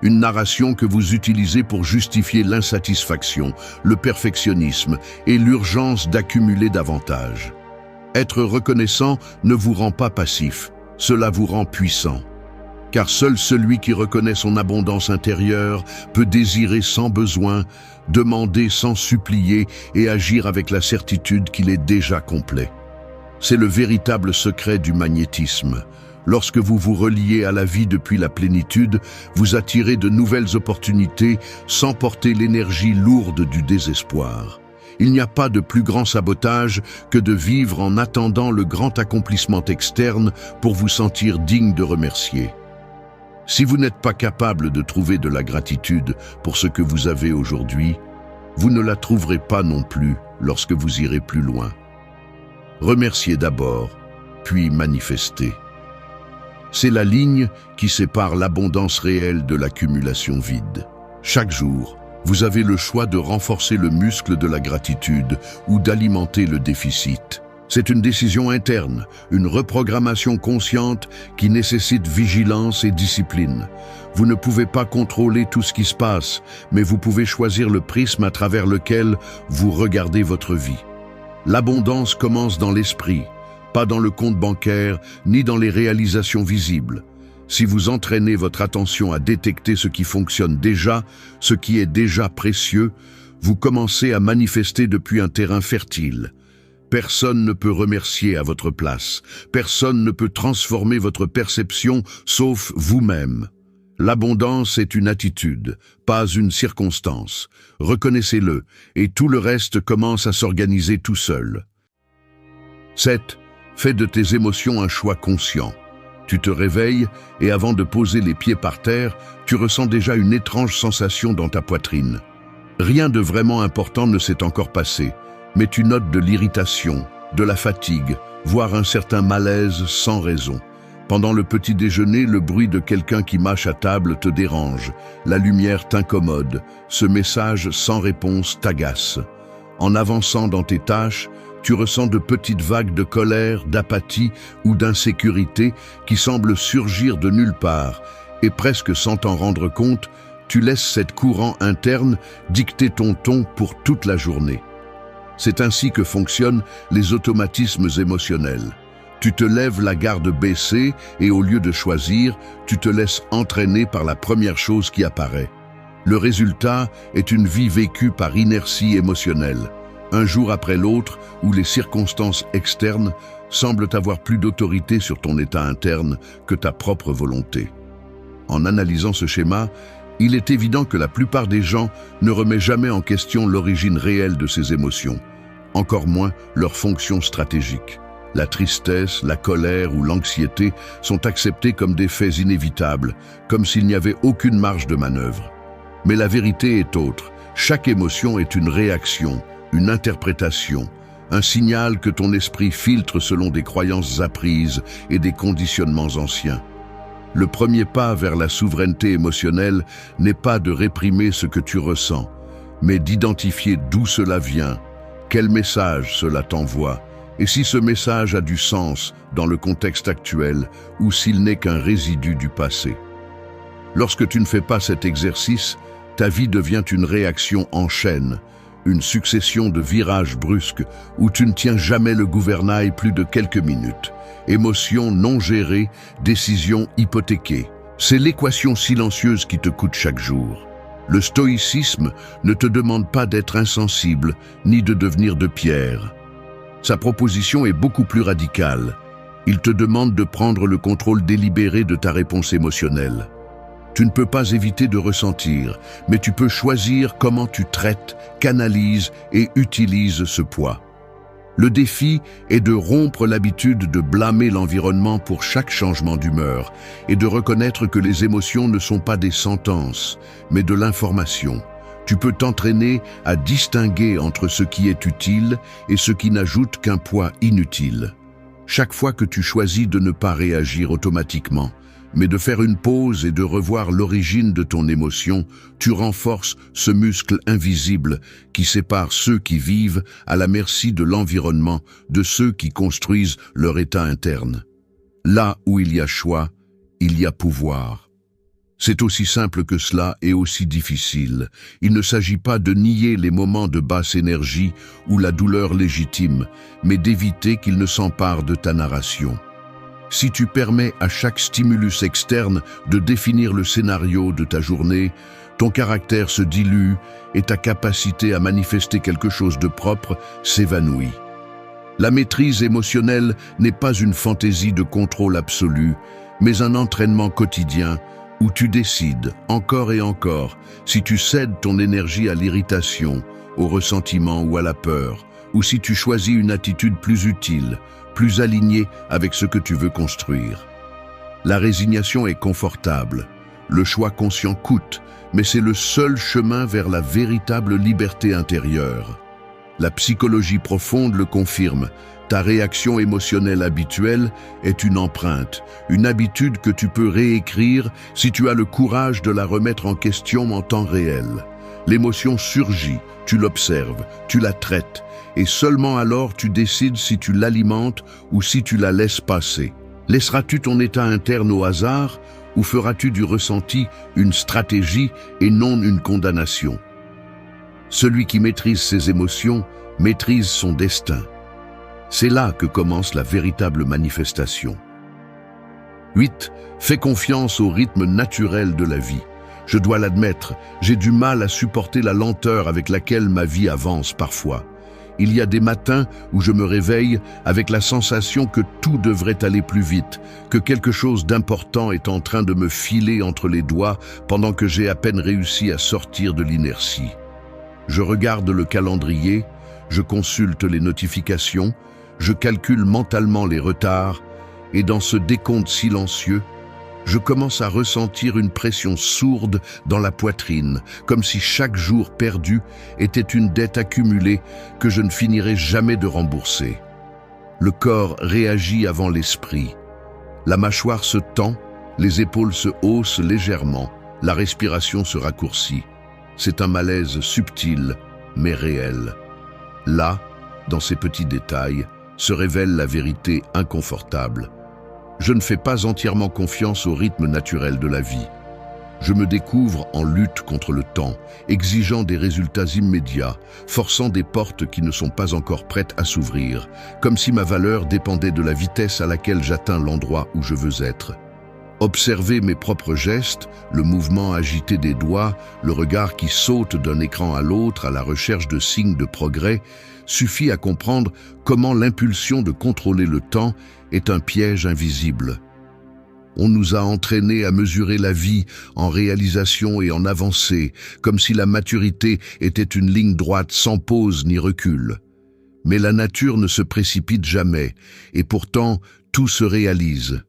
Une narration que vous utilisez pour justifier l'insatisfaction, le perfectionnisme et l'urgence d'accumuler davantage. Être reconnaissant ne vous rend pas passif, cela vous rend puissant. Car seul celui qui reconnaît son abondance intérieure peut désirer sans besoin, demander sans supplier et agir avec la certitude qu'il est déjà complet. C'est le véritable secret du magnétisme. Lorsque vous vous reliez à la vie depuis la plénitude, vous attirez de nouvelles opportunités sans porter l'énergie lourde du désespoir. Il n'y a pas de plus grand sabotage que de vivre en attendant le grand accomplissement externe pour vous sentir digne de remercier. Si vous n'êtes pas capable de trouver de la gratitude pour ce que vous avez aujourd'hui, vous ne la trouverez pas non plus lorsque vous irez plus loin. Remerciez d'abord, puis manifestez. C'est la ligne qui sépare l'abondance réelle de l'accumulation vide. Chaque jour, vous avez le choix de renforcer le muscle de la gratitude ou d'alimenter le déficit. C'est une décision interne, une reprogrammation consciente qui nécessite vigilance et discipline. Vous ne pouvez pas contrôler tout ce qui se passe, mais vous pouvez choisir le prisme à travers lequel vous regardez votre vie. L'abondance commence dans l'esprit, pas dans le compte bancaire, ni dans les réalisations visibles. Si vous entraînez votre attention à détecter ce qui fonctionne déjà, ce qui est déjà précieux, vous commencez à manifester depuis un terrain fertile. Personne ne peut remercier à votre place. Personne ne peut transformer votre perception sauf vous-même. L'abondance est une attitude, pas une circonstance. Reconnaissez-le, et tout le reste commence à s'organiser tout seul. 7. Fais de tes émotions un choix conscient. Tu te réveilles et avant de poser les pieds par terre, tu ressens déjà une étrange sensation dans ta poitrine. Rien de vraiment important ne s'est encore passé, mais tu notes de l'irritation, de la fatigue, voire un certain malaise sans raison. Pendant le petit déjeuner, le bruit de quelqu'un qui mâche à table te dérange, la lumière t'incommode, ce message sans réponse t'agace. En avançant dans tes tâches, tu ressens de petites vagues de colère, d'apathie ou d'insécurité qui semblent surgir de nulle part, et presque sans t'en rendre compte, tu laisses cette courant interne dicter ton ton pour toute la journée. C'est ainsi que fonctionnent les automatismes émotionnels. Tu te lèves la garde baissée et au lieu de choisir, tu te laisses entraîner par la première chose qui apparaît. Le résultat est une vie vécue par inertie émotionnelle, un jour après l'autre où les circonstances externes semblent avoir plus d'autorité sur ton état interne que ta propre volonté. En analysant ce schéma, il est évident que la plupart des gens ne remet jamais en question l'origine réelle de ces émotions, encore moins leur fonction stratégique. La tristesse, la colère ou l'anxiété sont acceptés comme des faits inévitables, comme s'il n'y avait aucune marge de manœuvre. Mais la vérité est autre. Chaque émotion est une réaction, une interprétation, un signal que ton esprit filtre selon des croyances apprises et des conditionnements anciens. Le premier pas vers la souveraineté émotionnelle n'est pas de réprimer ce que tu ressens, mais d'identifier d'où cela vient, quel message cela t'envoie, et si ce message a du sens dans le contexte actuel ou s'il n'est qu'un résidu du passé. Lorsque tu ne fais pas cet exercice, ta vie devient une réaction en chaîne, une succession de virages brusques où tu ne tiens jamais le gouvernail plus de quelques minutes. Émotions non gérées, décisions hypothéquées. C'est l'équation silencieuse qui te coûte chaque jour. Le stoïcisme ne te demande pas d'être insensible, ni de devenir de pierre. Sa proposition est beaucoup plus radicale. Il te demande de prendre le contrôle délibéré de ta réponse émotionnelle. Tu ne peux pas éviter de ressentir, mais tu peux choisir comment tu traites, canalises et utilises ce poids. Le défi est de rompre l'habitude de blâmer l'environnement pour chaque changement d'humeur et de reconnaître que les émotions ne sont pas des sentences, mais de l'information. Tu peux t'entraîner à distinguer entre ce qui est utile et ce qui n'ajoute qu'un poids inutile. Chaque fois que tu choisis de ne pas réagir automatiquement, mais de faire une pause et de revoir l'origine de ton émotion, tu renforces ce muscle invisible qui sépare ceux qui vivent à la merci de l'environnement de ceux qui construisent leur état interne. Là où il y a choix, il y a pouvoir. C'est aussi simple que cela et aussi difficile. Il ne s'agit pas de nier les moments de basse énergie ou la douleur légitime, mais d'éviter qu'ils ne s'emparent de ta narration. Si tu permets à chaque stimulus externe de définir le scénario de ta journée, ton caractère se dilue et ta capacité à manifester quelque chose de propre s'évanouit. La maîtrise émotionnelle n'est pas une fantaisie de contrôle absolu, mais un entraînement quotidien où tu décides, encore et encore, si tu cèdes ton énergie à l'irritation, au ressentiment ou à la peur, ou si tu choisis une attitude plus utile, plus alignée avec ce que tu veux construire. La résignation est confortable, le choix conscient coûte, mais c'est le seul chemin vers la véritable liberté intérieure. La psychologie profonde le confirme. Ta réaction émotionnelle habituelle est une empreinte, une habitude que tu peux réécrire si tu as le courage de la remettre en question en temps réel. L'émotion surgit, tu l'observes, tu la traites, et seulement alors tu décides si tu l'alimentes ou si tu la laisses passer. Laisseras-tu ton état interne au hasard ou feras-tu du ressenti une stratégie et non une condamnation? Celui qui maîtrise ses émotions maîtrise son destin. C'est là que commence la véritable manifestation. 8. Fais confiance au rythme naturel de la vie. Je dois l'admettre, j'ai du mal à supporter la lenteur avec laquelle ma vie avance parfois. Il y a des matins où je me réveille avec la sensation que tout devrait aller plus vite, que quelque chose d'important est en train de me filer entre les doigts pendant que j'ai à peine réussi à sortir de l'inertie. Je regarde le calendrier, je consulte les notifications, je calcule mentalement les retards, et dans ce décompte silencieux, je commence à ressentir une pression sourde dans la poitrine, comme si chaque jour perdu était une dette accumulée que je ne finirais jamais de rembourser. Le corps réagit avant l'esprit. La mâchoire se tend, les épaules se haussent légèrement, la respiration se raccourcit. C'est un malaise subtil, mais réel. Là, dans ces petits détails, se révèle la vérité inconfortable. Je ne fais pas entièrement confiance au rythme naturel de la vie. Je me découvre en lutte contre le temps, exigeant des résultats immédiats, forçant des portes qui ne sont pas encore prêtes à s'ouvrir, comme si ma valeur dépendait de la vitesse à laquelle j'atteins l'endroit où je veux être. Observer mes propres gestes, le mouvement agité des doigts, le regard qui saute d'un écran à l'autre à la recherche de signes de progrès, suffit à comprendre comment l'impulsion de contrôler le temps est un piège invisible. On nous a entraînés à mesurer la vie en réalisation et en avancée, comme si la maturité était une ligne droite sans pause ni recul. Mais la nature ne se précipite jamais, et pourtant tout se réalise.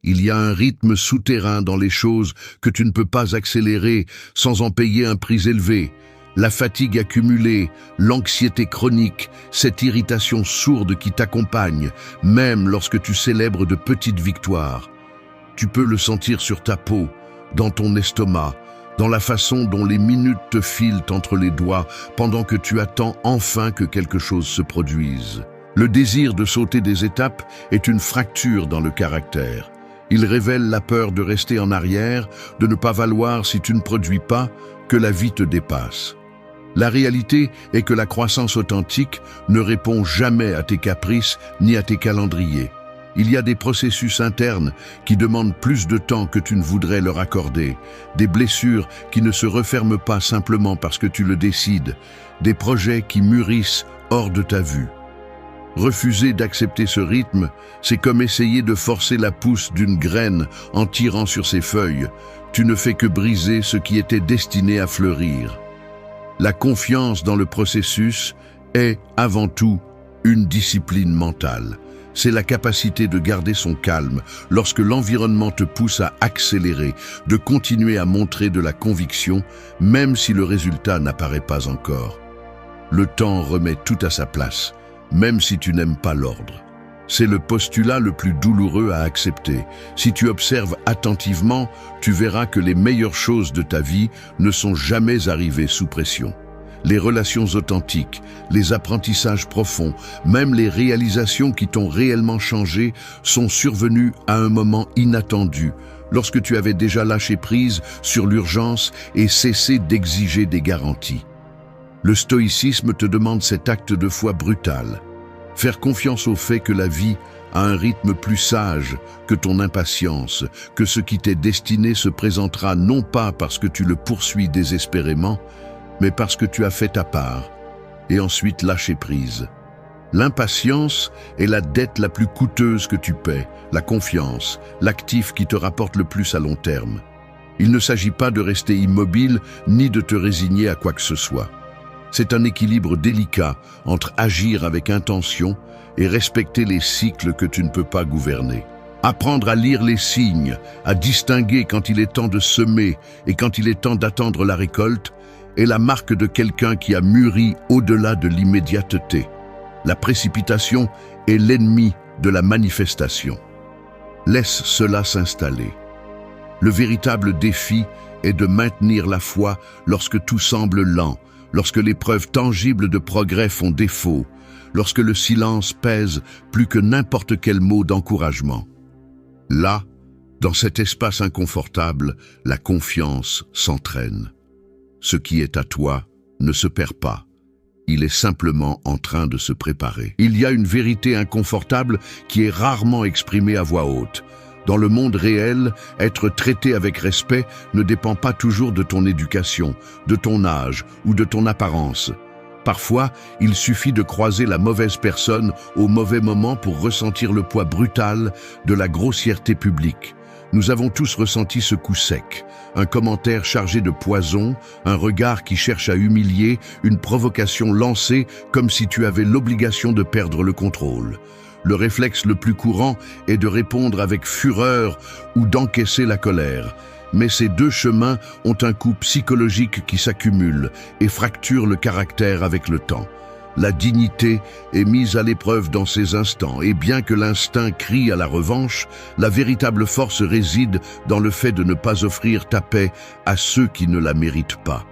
Il y a un rythme souterrain dans les choses que tu ne peux pas accélérer sans en payer un prix élevé. La fatigue accumulée, l'anxiété chronique, cette irritation sourde qui t'accompagne, même lorsque tu célèbres de petites victoires. Tu peux le sentir sur ta peau, dans ton estomac, dans la façon dont les minutes te filent entre les doigts pendant que tu attends enfin que quelque chose se produise. Le désir de sauter des étapes est une fracture dans le caractère. Il révèle la peur de rester en arrière, de ne pas valoir si tu ne produis pas, que la vie te dépasse. La réalité est que la croissance authentique ne répond jamais à tes caprices ni à tes calendriers. Il y a des processus internes qui demandent plus de temps que tu ne voudrais leur accorder, des blessures qui ne se referment pas simplement parce que tu le décides, des projets qui mûrissent hors de ta vue. Refuser d'accepter ce rythme, c'est comme essayer de forcer la pousse d'une graine en tirant sur ses feuilles. Tu ne fais que briser ce qui était destiné à fleurir. La confiance dans le processus est, avant tout, une discipline mentale. C'est la capacité de garder son calme lorsque l'environnement te pousse à accélérer, de continuer à montrer de la conviction, même si le résultat n'apparaît pas encore. Le temps remet tout à sa place, même si tu n'aimes pas l'ordre. C'est le postulat le plus douloureux à accepter. Si tu observes attentivement, tu verras que les meilleures choses de ta vie ne sont jamais arrivées sous pression. Les relations authentiques, les apprentissages profonds, même les réalisations qui t'ont réellement changé sont survenus à un moment inattendu, lorsque tu avais déjà lâché prise sur l'urgence et cessé d'exiger des garanties. Le stoïcisme te demande cet acte de foi brutal. Faire confiance au fait que la vie a un rythme plus sage que ton impatience, que ce qui t'est destiné se présentera non pas parce que tu le poursuis désespérément, mais parce que tu as fait ta part, et ensuite lâcher prise. L'impatience est la dette la plus coûteuse que tu paies, la confiance, l'actif qui te rapporte le plus à long terme. Il ne s'agit pas de rester immobile ni de te résigner à quoi que ce soit. C'est un équilibre délicat entre agir avec intention et respecter les cycles que tu ne peux pas gouverner. Apprendre à lire les signes, à distinguer quand il est temps de semer et quand il est temps d'attendre la récolte, est la marque de quelqu'un qui a mûri au-delà de l'immédiateté. La précipitation est l'ennemi de la manifestation. Laisse cela s'installer. Le véritable défi est de maintenir la foi lorsque tout semble lent, lorsque les preuves tangibles de progrès font défaut, lorsque le silence pèse plus que n'importe quel mot d'encouragement. Là, dans cet espace inconfortable, la confiance s'entraîne. Ce qui est à toi ne se perd pas. Il est simplement en train de se préparer. Il y a une vérité inconfortable qui est rarement exprimée à voix haute. Dans le monde réel, être traité avec respect ne dépend pas toujours de ton éducation, de ton âge ou de ton apparence. Parfois, il suffit de croiser la mauvaise personne au mauvais moment pour ressentir le poids brutal de la grossièreté publique. Nous avons tous ressenti ce coup sec, un commentaire chargé de poison, un regard qui cherche à humilier, une provocation lancée comme si tu avais l'obligation de perdre le contrôle. Le réflexe le plus courant est de répondre avec fureur ou d'encaisser la colère. Mais ces deux chemins ont un coût psychologique qui s'accumule et fracture le caractère avec le temps. La dignité est mise à l'épreuve dans ces instants, et bien que l'instinct crie à la revanche, la véritable force réside dans le fait de ne pas offrir ta paix à ceux qui ne la méritent pas.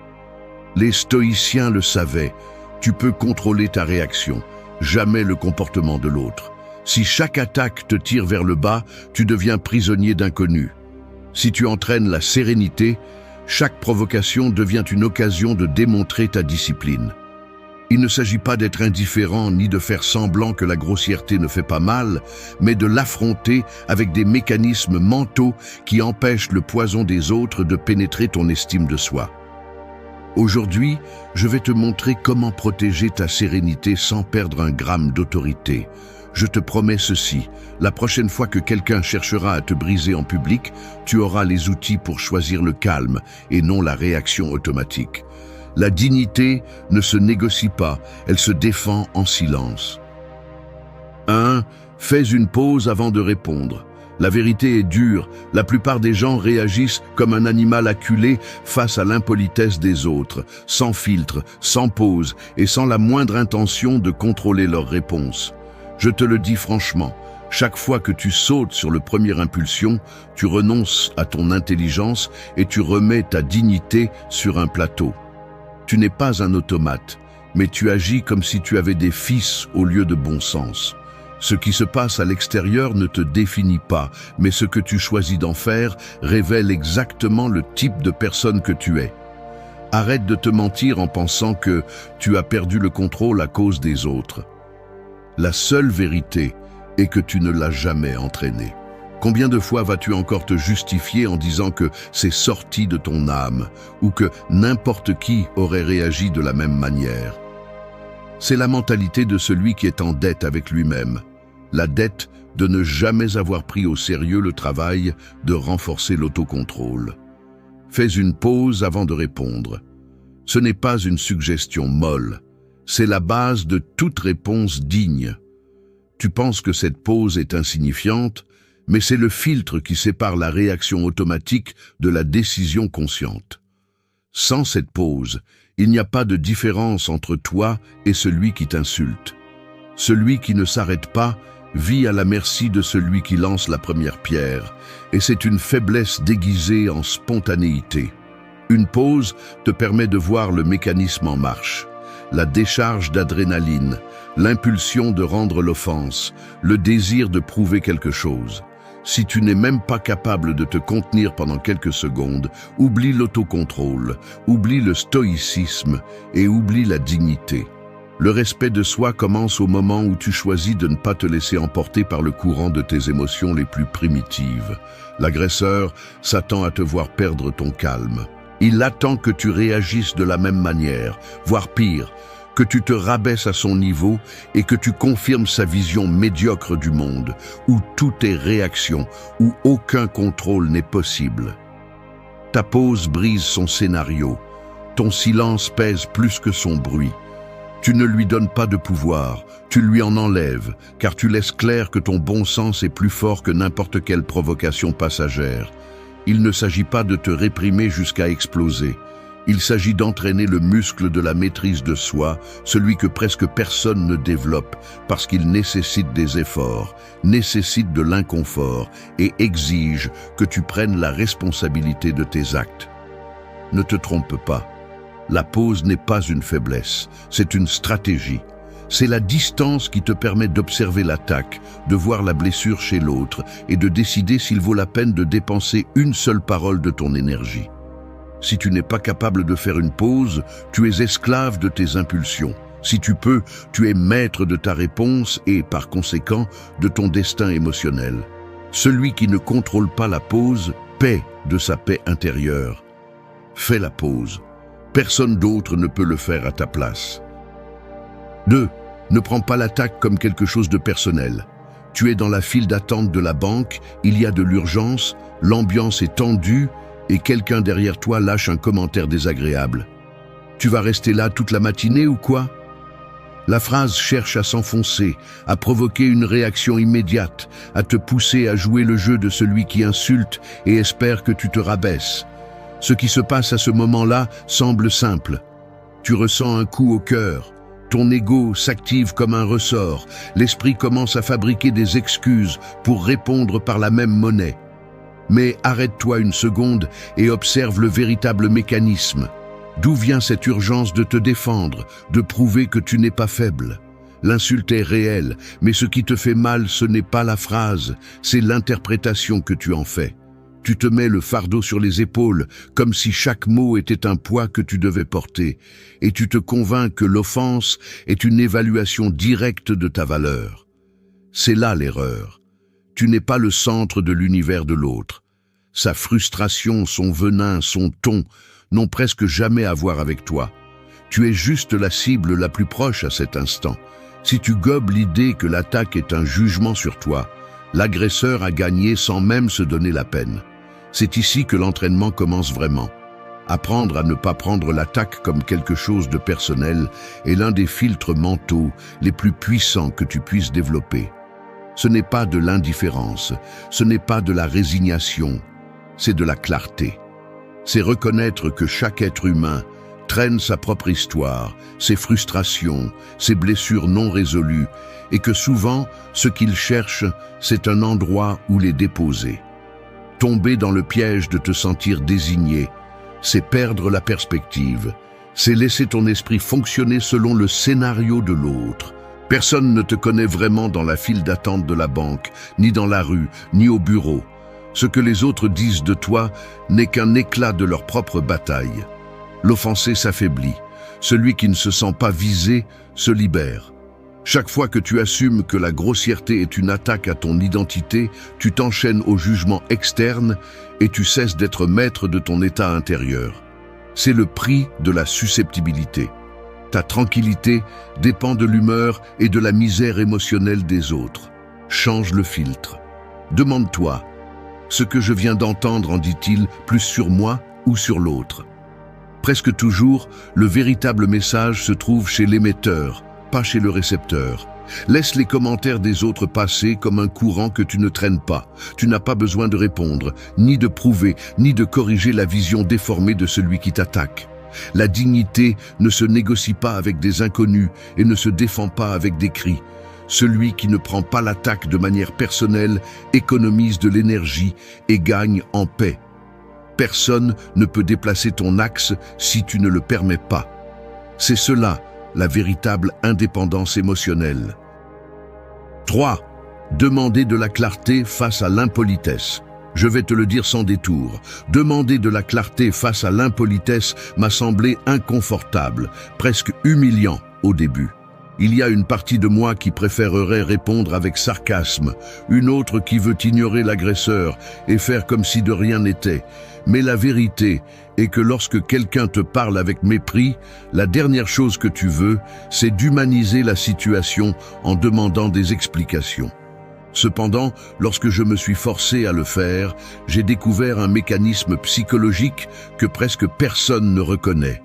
Les stoïciens le savaient, tu peux contrôler ta réaction, jamais le comportement de l'autre. Si chaque attaque te tire vers le bas, tu deviens prisonnier d'inconnus. Si tu entraînes la sérénité, chaque provocation devient une occasion de démontrer ta discipline. Il ne s'agit pas d'être indifférent ni de faire semblant que la grossièreté ne fait pas mal, mais de l'affronter avec des mécanismes mentaux qui empêchent le poison des autres de pénétrer ton estime de soi. Aujourd'hui, je vais te montrer comment protéger ta sérénité sans perdre un gramme d'autorité. Je te promets ceci, la prochaine fois que quelqu'un cherchera à te briser en public, tu auras les outils pour choisir le calme et non la réaction automatique. La dignité ne se négocie pas, elle se défend en silence. 1. Fais une pause avant de répondre. La vérité est dure, la plupart des gens réagissent comme un animal acculé face à l'impolitesse des autres, sans filtre, sans pause et sans la moindre intention de contrôler leurs réponses. Je te le dis franchement, chaque fois que tu sautes sur le premier impulsion, tu renonces à ton intelligence et tu remets ta dignité sur un plateau. Tu n'es pas un automate, mais tu agis comme si tu avais des fils au lieu de bon sens. Ce qui se passe à l'extérieur ne te définit pas, mais ce que tu choisis d'en faire révèle exactement le type de personne que tu es. Arrête de te mentir en pensant que tu as perdu le contrôle à cause des autres. La seule vérité est que tu ne l'as jamais entraîné. Combien de fois vas-tu encore te justifier en disant que c'est sorti de ton âme ou que n'importe qui aurait réagi de la même manière? C'est la mentalité de celui qui est en dette avec lui-même. La dette de ne jamais avoir pris au sérieux le travail de renforcer l'autocontrôle. Fais une pause avant de répondre. Ce n'est pas une suggestion molle. C'est la base de toute réponse digne. Tu penses que cette pause est insignifiante, mais c'est le filtre qui sépare la réaction automatique de la décision consciente. Sans cette pause, il n'y a pas de différence entre toi et celui qui t'insulte. Celui qui ne s'arrête pas vit à la merci de celui qui lance la première pierre, et c'est une faiblesse déguisée en spontanéité. Une pause te permet de voir le mécanisme en marche. La décharge d'adrénaline, l'impulsion de rendre l'offense, le désir de prouver quelque chose. Si tu n'es même pas capable de te contenir pendant quelques secondes, oublie l'autocontrôle, oublie le stoïcisme et oublie la dignité. Le respect de soi commence au moment où tu choisis de ne pas te laisser emporter par le courant de tes émotions les plus primitives. L'agresseur s'attend à te voir perdre ton calme. Il attend que tu réagisses de la même manière, voire pire, que tu te rabaisses à son niveau et que tu confirmes sa vision médiocre du monde, où tout est réaction, où aucun contrôle n'est possible. Ta pause brise son scénario, ton silence pèse plus que son bruit. Tu ne lui donnes pas de pouvoir, tu lui en enlèves, car tu laisses clair que ton bon sens est plus fort que n'importe quelle provocation passagère. Il ne s'agit pas de te réprimer jusqu'à exploser. Il s'agit d'entraîner le muscle de la maîtrise de soi, celui que presque personne ne développe, parce qu'il nécessite des efforts, nécessite de l'inconfort et exige que tu prennes la responsabilité de tes actes. Ne te trompe pas, la pause n'est pas une faiblesse, c'est une stratégie. C'est la distance qui te permet d'observer l'attaque, de voir la blessure chez l'autre et de décider s'il vaut la peine de dépenser une seule parole de ton énergie. Si tu n'es pas capable de faire une pause, tu es esclave de tes impulsions. Si tu peux, tu es maître de ta réponse et, par conséquent, de ton destin émotionnel. Celui qui ne contrôle pas la pause paie de sa paix intérieure. Fais la pause. Personne d'autre ne peut le faire à ta place. 2. Ne prends pas l'attaque comme quelque chose de personnel. Tu es dans la file d'attente de la banque, il y a de l'urgence, l'ambiance est tendue et quelqu'un derrière toi lâche un commentaire désagréable. Tu vas rester là toute la matinée ou quoi? La phrase cherche à s'enfoncer, à provoquer une réaction immédiate, à te pousser à jouer le jeu de celui qui insulte et espère que tu te rabaisses. Ce qui se passe à ce moment-là semble simple. Tu ressens un coup au cœur. Ton ego s'active comme un ressort. L'esprit commence à fabriquer des excuses pour répondre par la même monnaie. Mais arrête-toi une seconde et observe le véritable mécanisme. D'où vient cette urgence de te défendre, de prouver que tu n'es pas faible? L'insulte est réelle, mais ce qui te fait mal, ce n'est pas la phrase, c'est l'interprétation que tu en fais. Tu te mets le fardeau sur les épaules, comme si chaque mot était un poids que tu devais porter, et tu te convaincs que l'offense est une évaluation directe de ta valeur. C'est là l'erreur. Tu n'es pas le centre de l'univers de l'autre. Sa frustration, son venin, son ton n'ont presque jamais à voir avec toi. Tu es juste la cible la plus proche à cet instant. Si tu gobes l'idée que l'attaque est un jugement sur toi, l'agresseur a gagné sans même se donner la peine. C'est ici que l'entraînement commence vraiment. Apprendre à ne pas prendre l'attaque comme quelque chose de personnel est l'un des filtres mentaux les plus puissants que tu puisses développer. Ce n'est pas de l'indifférence, ce n'est pas de la résignation, c'est de la clarté. C'est reconnaître que chaque être humain traîne sa propre histoire, ses frustrations, ses blessures non résolues, et que souvent, ce qu'il cherche, c'est un endroit où les déposer. Tomber dans le piège de te sentir désigné, c'est perdre la perspective, c'est laisser ton esprit fonctionner selon le scénario de l'autre. Personne ne te connaît vraiment dans la file d'attente de la banque, ni dans la rue, ni au bureau. Ce que les autres disent de toi n'est qu'un éclat de leur propre bataille. L'offensé s'affaiblit. Celui qui ne se sent pas visé se libère. Chaque fois que tu assumes que la grossièreté est une attaque à ton identité, tu t'enchaînes au jugement externe et tu cesses d'être maître de ton état intérieur. C'est le prix de la susceptibilité. Ta tranquillité dépend de l'humeur et de la misère émotionnelle des autres. Change le filtre. Demande-toi, ce que je viens d'entendre en dit-il plus sur moi ou sur l'autre? Presque toujours, le véritable message se trouve chez l'émetteur, pas chez le récepteur. Laisse les commentaires des autres passer comme un courant que tu ne traînes pas. Tu n'as pas besoin de répondre, ni de prouver, ni de corriger la vision déformée de celui qui t'attaque. La dignité ne se négocie pas avec des inconnus et ne se défend pas avec des cris. Celui qui ne prend pas l'attaque de manière personnelle économise de l'énergie et gagne en paix. Personne ne peut déplacer ton axe si tu ne le permets pas. C'est cela, la véritable indépendance émotionnelle. 3. Demander de la clarté face à l'impolitesse. Je vais te le dire sans détour. Demander de la clarté face à l'impolitesse m'a semblé inconfortable, presque humiliant au début. Il y a une partie de moi qui préférerait répondre avec sarcasme, une autre qui veut ignorer l'agresseur et faire comme si de rien n'était. Mais la vérité est que lorsque quelqu'un te parle avec mépris, la dernière chose que tu veux, c'est d'humaniser la situation en demandant des explications. Cependant, lorsque je me suis forcé à le faire, j'ai découvert un mécanisme psychologique que presque personne ne reconnaît.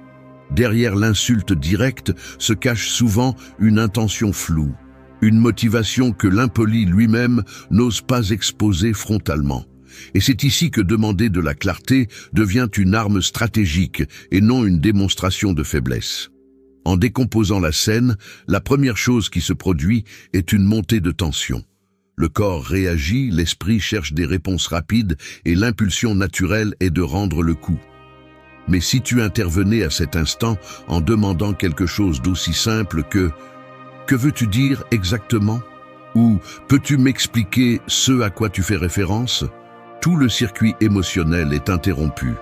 Derrière l'insulte directe se cache souvent une intention floue, une motivation que l'impoli lui-même n'ose pas exposer frontalement. Et c'est ici que demander de la clarté devient une arme stratégique et non une démonstration de faiblesse. En décomposant la scène, la première chose qui se produit est une montée de tension. Le corps réagit, l'esprit cherche des réponses rapides et l'impulsion naturelle est de rendre le coup. Mais si tu intervenais à cet instant en demandant quelque chose d'aussi simple que « Que veux-tu dire exactement ?» ou « Peux-tu m'expliquer ce à quoi tu fais référence ?» tout le circuit émotionnel est interrompu.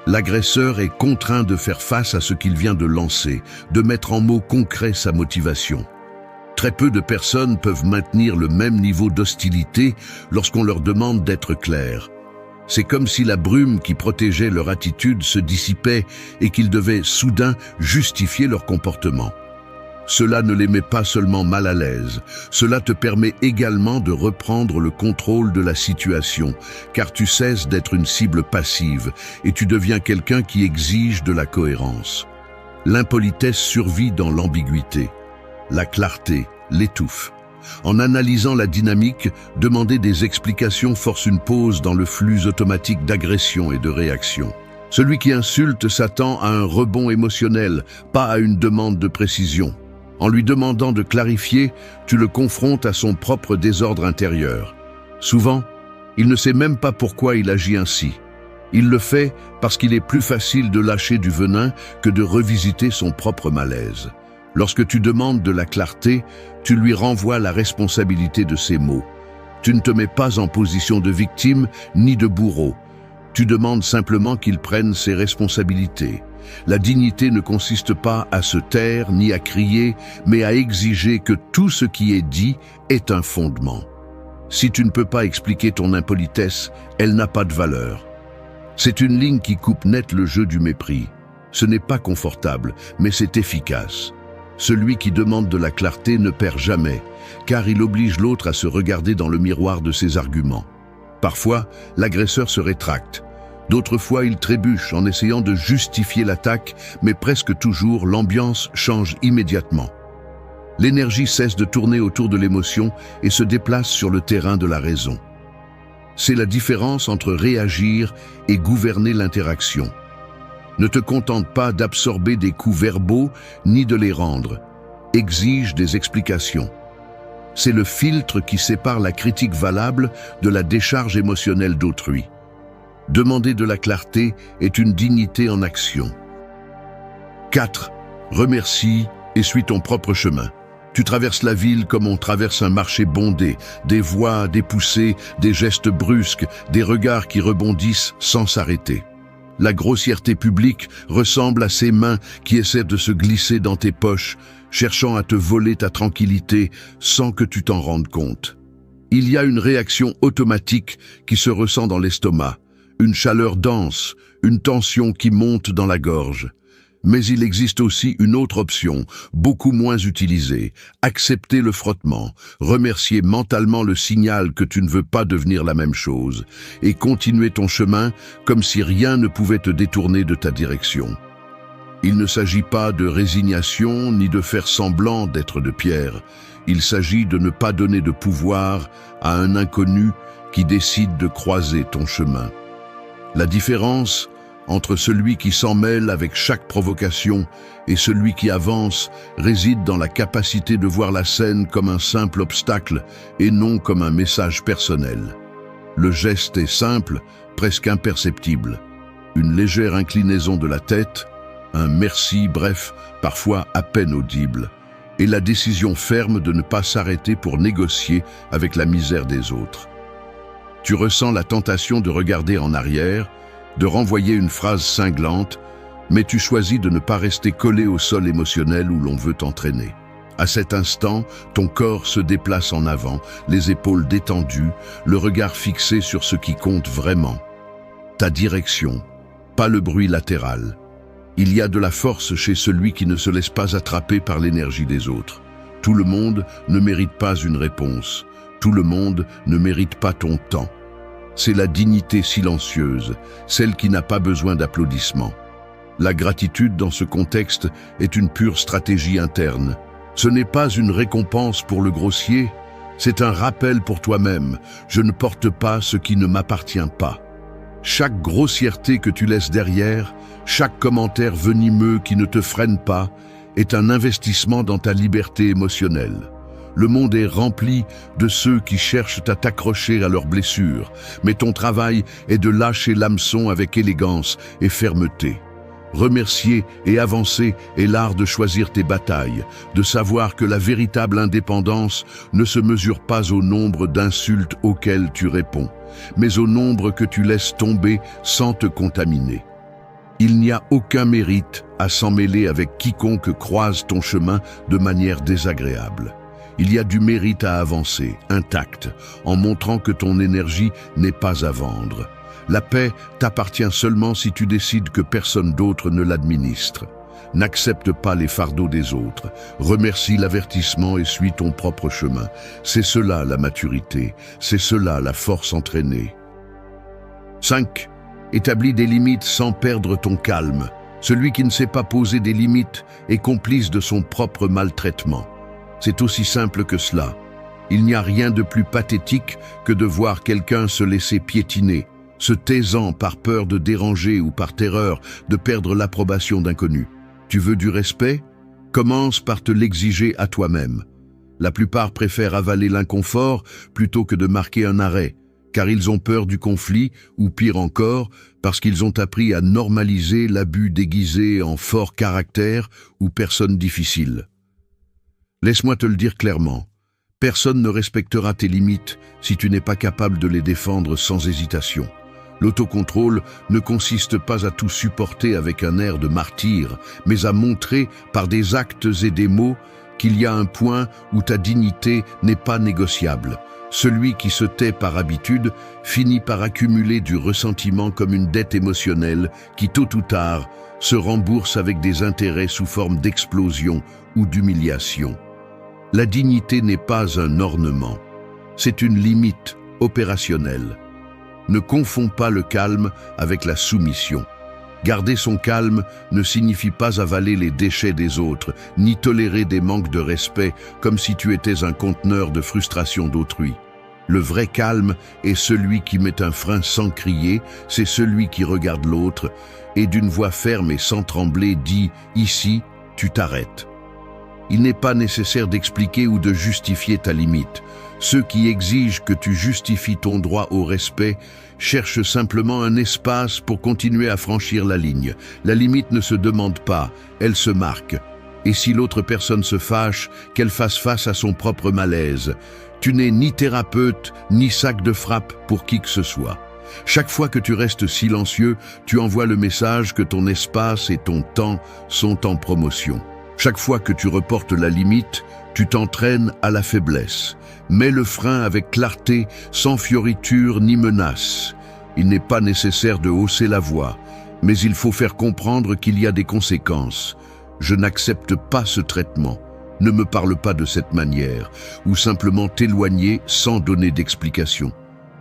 L'agresseur est contraint de faire face à ce qu'il vient de lancer, de mettre en mots concrets sa motivation. Très peu de personnes peuvent maintenir le même niveau d'hostilité lorsqu'on leur demande d'être clairs. C'est comme si la brume qui protégeait leur attitude se dissipait et qu'ils devaient soudain justifier leur comportement. Cela ne les met pas seulement mal à l'aise, cela te permet également de reprendre le contrôle de la situation, car tu cesses d'être une cible passive et tu deviens quelqu'un qui exige de la cohérence. L'impolitesse survit dans l'ambiguïté. La clarté l'étouffe. En analysant la dynamique, demander des explications force une pause dans le flux automatique d'agression et de réaction. Celui qui insulte s'attend à un rebond émotionnel, pas à une demande de précision. En lui demandant de clarifier, tu le confrontes à son propre désordre intérieur. Souvent, il ne sait même pas pourquoi il agit ainsi. Il le fait parce qu'il est plus facile de lâcher du venin que de revisiter son propre malaise. Lorsque tu demandes de la clarté, tu lui renvoies la responsabilité de ses mots. Tu ne te mets pas en position de victime ni de bourreau. Tu demandes simplement qu'il prenne ses responsabilités. La dignité ne consiste pas à se taire ni à crier, mais à exiger que tout ce qui est dit ait un fondement. Si tu ne peux pas expliquer ton impolitesse, elle n'a pas de valeur. C'est une ligne qui coupe net le jeu du mépris. Ce n'est pas confortable, mais c'est efficace. Celui qui demande de la clarté ne perd jamais, car il oblige l'autre à se regarder dans le miroir de ses arguments. Parfois, l'agresseur se rétracte. D'autres fois, il trébuche en essayant de justifier l'attaque, mais presque toujours, l'ambiance change immédiatement. L'énergie cesse de tourner autour de l'émotion et se déplace sur le terrain de la raison. C'est la différence entre réagir et gouverner l'interaction. Ne te contente pas d'absorber des coups verbaux ni de les rendre. Exige des explications. C'est le filtre qui sépare la critique valable de la décharge émotionnelle d'autrui. Demander de la clarté est une dignité en action. 4. Remercie et suis ton propre chemin. Tu traverses la ville comme on traverse un marché bondé, des voix, des poussées, des gestes brusques, des regards qui rebondissent sans s'arrêter. La grossièreté publique ressemble à ces mains qui essaient de se glisser dans tes poches, cherchant à te voler ta tranquillité sans que tu t'en rendes compte. Il y a une réaction automatique qui se ressent dans l'estomac, une chaleur dense, une tension qui monte dans la gorge. Mais il existe aussi une autre option, beaucoup moins utilisée. Accepter le frottement, remercier mentalement le signal que tu ne veux pas devenir la même chose, et continuer ton chemin comme si rien ne pouvait te détourner de ta direction. Il ne s'agit pas de résignation ni de faire semblant d'être de pierre. Il s'agit de ne pas donner de pouvoir à un inconnu qui décide de croiser ton chemin. La différence entre celui qui s'en mêle avec chaque provocation et celui qui avance réside dans la capacité de voir la scène comme un simple obstacle et non comme un message personnel. Le geste est simple, presque imperceptible. Une légère inclinaison de la tête, un merci bref, parfois à peine audible, et la décision ferme de ne pas s'arrêter pour négocier avec la misère des autres. Tu ressens la tentation de regarder en arrière, de renvoyer une phrase cinglante, mais tu choisis de ne pas rester collé au sol émotionnel où l'on veut t'entraîner. À cet instant, ton corps se déplace en avant, les épaules détendues, le regard fixé sur ce qui compte vraiment. Ta direction, pas le bruit latéral. Il y a de la force chez celui qui ne se laisse pas attraper par l'énergie des autres. Tout le monde ne mérite pas une réponse. Tout le monde ne mérite pas ton temps. C'est la dignité silencieuse, celle qui n'a pas besoin d'applaudissements. La gratitude dans ce contexte est une pure stratégie interne. Ce n'est pas une récompense pour le grossier, c'est un rappel pour toi-même. Je ne porte pas ce qui ne m'appartient pas. Chaque grossièreté que tu laisses derrière, chaque commentaire venimeux qui ne te freine pas, est un investissement dans ta liberté émotionnelle. Le monde est rempli de ceux qui cherchent à t'accrocher à leurs blessures, mais ton travail est de lâcher l'hameçon avec élégance et fermeté. Remercier et avancer est l'art de choisir tes batailles, de savoir que la véritable indépendance ne se mesure pas au nombre d'insultes auxquelles tu réponds, mais au nombre que tu laisses tomber sans te contaminer. Il n'y a aucun mérite à s'en mêler avec quiconque croise ton chemin de manière désagréable. Il y a du mérite à avancer, intact, en montrant que ton énergie n'est pas à vendre. La paix t'appartient seulement si tu décides que personne d'autre ne l'administre. N'accepte pas les fardeaux des autres. Remercie l'avertissement et suis ton propre chemin. C'est cela la maturité, c'est cela la force entraînée. 5. Établis des limites sans perdre ton calme. Celui qui ne sait pas poser des limites est complice de son propre maltraitement. C'est aussi simple que cela. Il n'y a rien de plus pathétique que de voir quelqu'un se laisser piétiner, se taisant par peur de déranger ou par terreur de perdre l'approbation d'inconnus. Tu veux du respect? Commence par te l'exiger à toi-même. La plupart préfèrent avaler l'inconfort plutôt que de marquer un arrêt, car ils ont peur du conflit, ou pire encore, parce qu'ils ont appris à normaliser l'abus déguisé en fort caractère ou personne difficile. Laisse-moi te le dire clairement, personne ne respectera tes limites si tu n'es pas capable de les défendre sans hésitation. L'autocontrôle ne consiste pas à tout supporter avec un air de martyr, mais à montrer par des actes et des mots qu'il y a un point où ta dignité n'est pas négociable. Celui qui se tait par habitude finit par accumuler du ressentiment comme une dette émotionnelle qui, tôt ou tard, se rembourse avec des intérêts sous forme d'explosion ou d'humiliation. La dignité n'est pas un ornement, c'est une limite opérationnelle. Ne confonds pas le calme avec la soumission. Garder son calme ne signifie pas avaler les déchets des autres, ni tolérer des manques de respect comme si tu étais un conteneur de frustration d'autrui. Le vrai calme est celui qui met un frein sans crier, c'est celui qui regarde l'autre et d'une voix ferme et sans trembler dit « Ici, tu t'arrêtes ». Il n'est pas nécessaire d'expliquer ou de justifier ta limite. Ceux qui exigent que tu justifies ton droit au respect cherchent simplement un espace pour continuer à franchir la ligne. La limite ne se demande pas, elle se marque. Et si l'autre personne se fâche, qu'elle fasse face à son propre malaise. Tu n'es ni thérapeute, ni sac de frappe pour qui que ce soit. Chaque fois que tu restes silencieux, tu envoies le message que ton espace et ton temps sont en promotion. Chaque fois que tu reportes la limite, tu t'entraînes à la faiblesse. Mets le frein avec clarté, sans fioriture ni menace. Il n'est pas nécessaire de hausser la voix, mais il faut faire comprendre qu'il y a des conséquences. Je n'accepte pas ce traitement. Ne me parle pas de cette manière, ou simplement t'éloigner sans donner d'explication.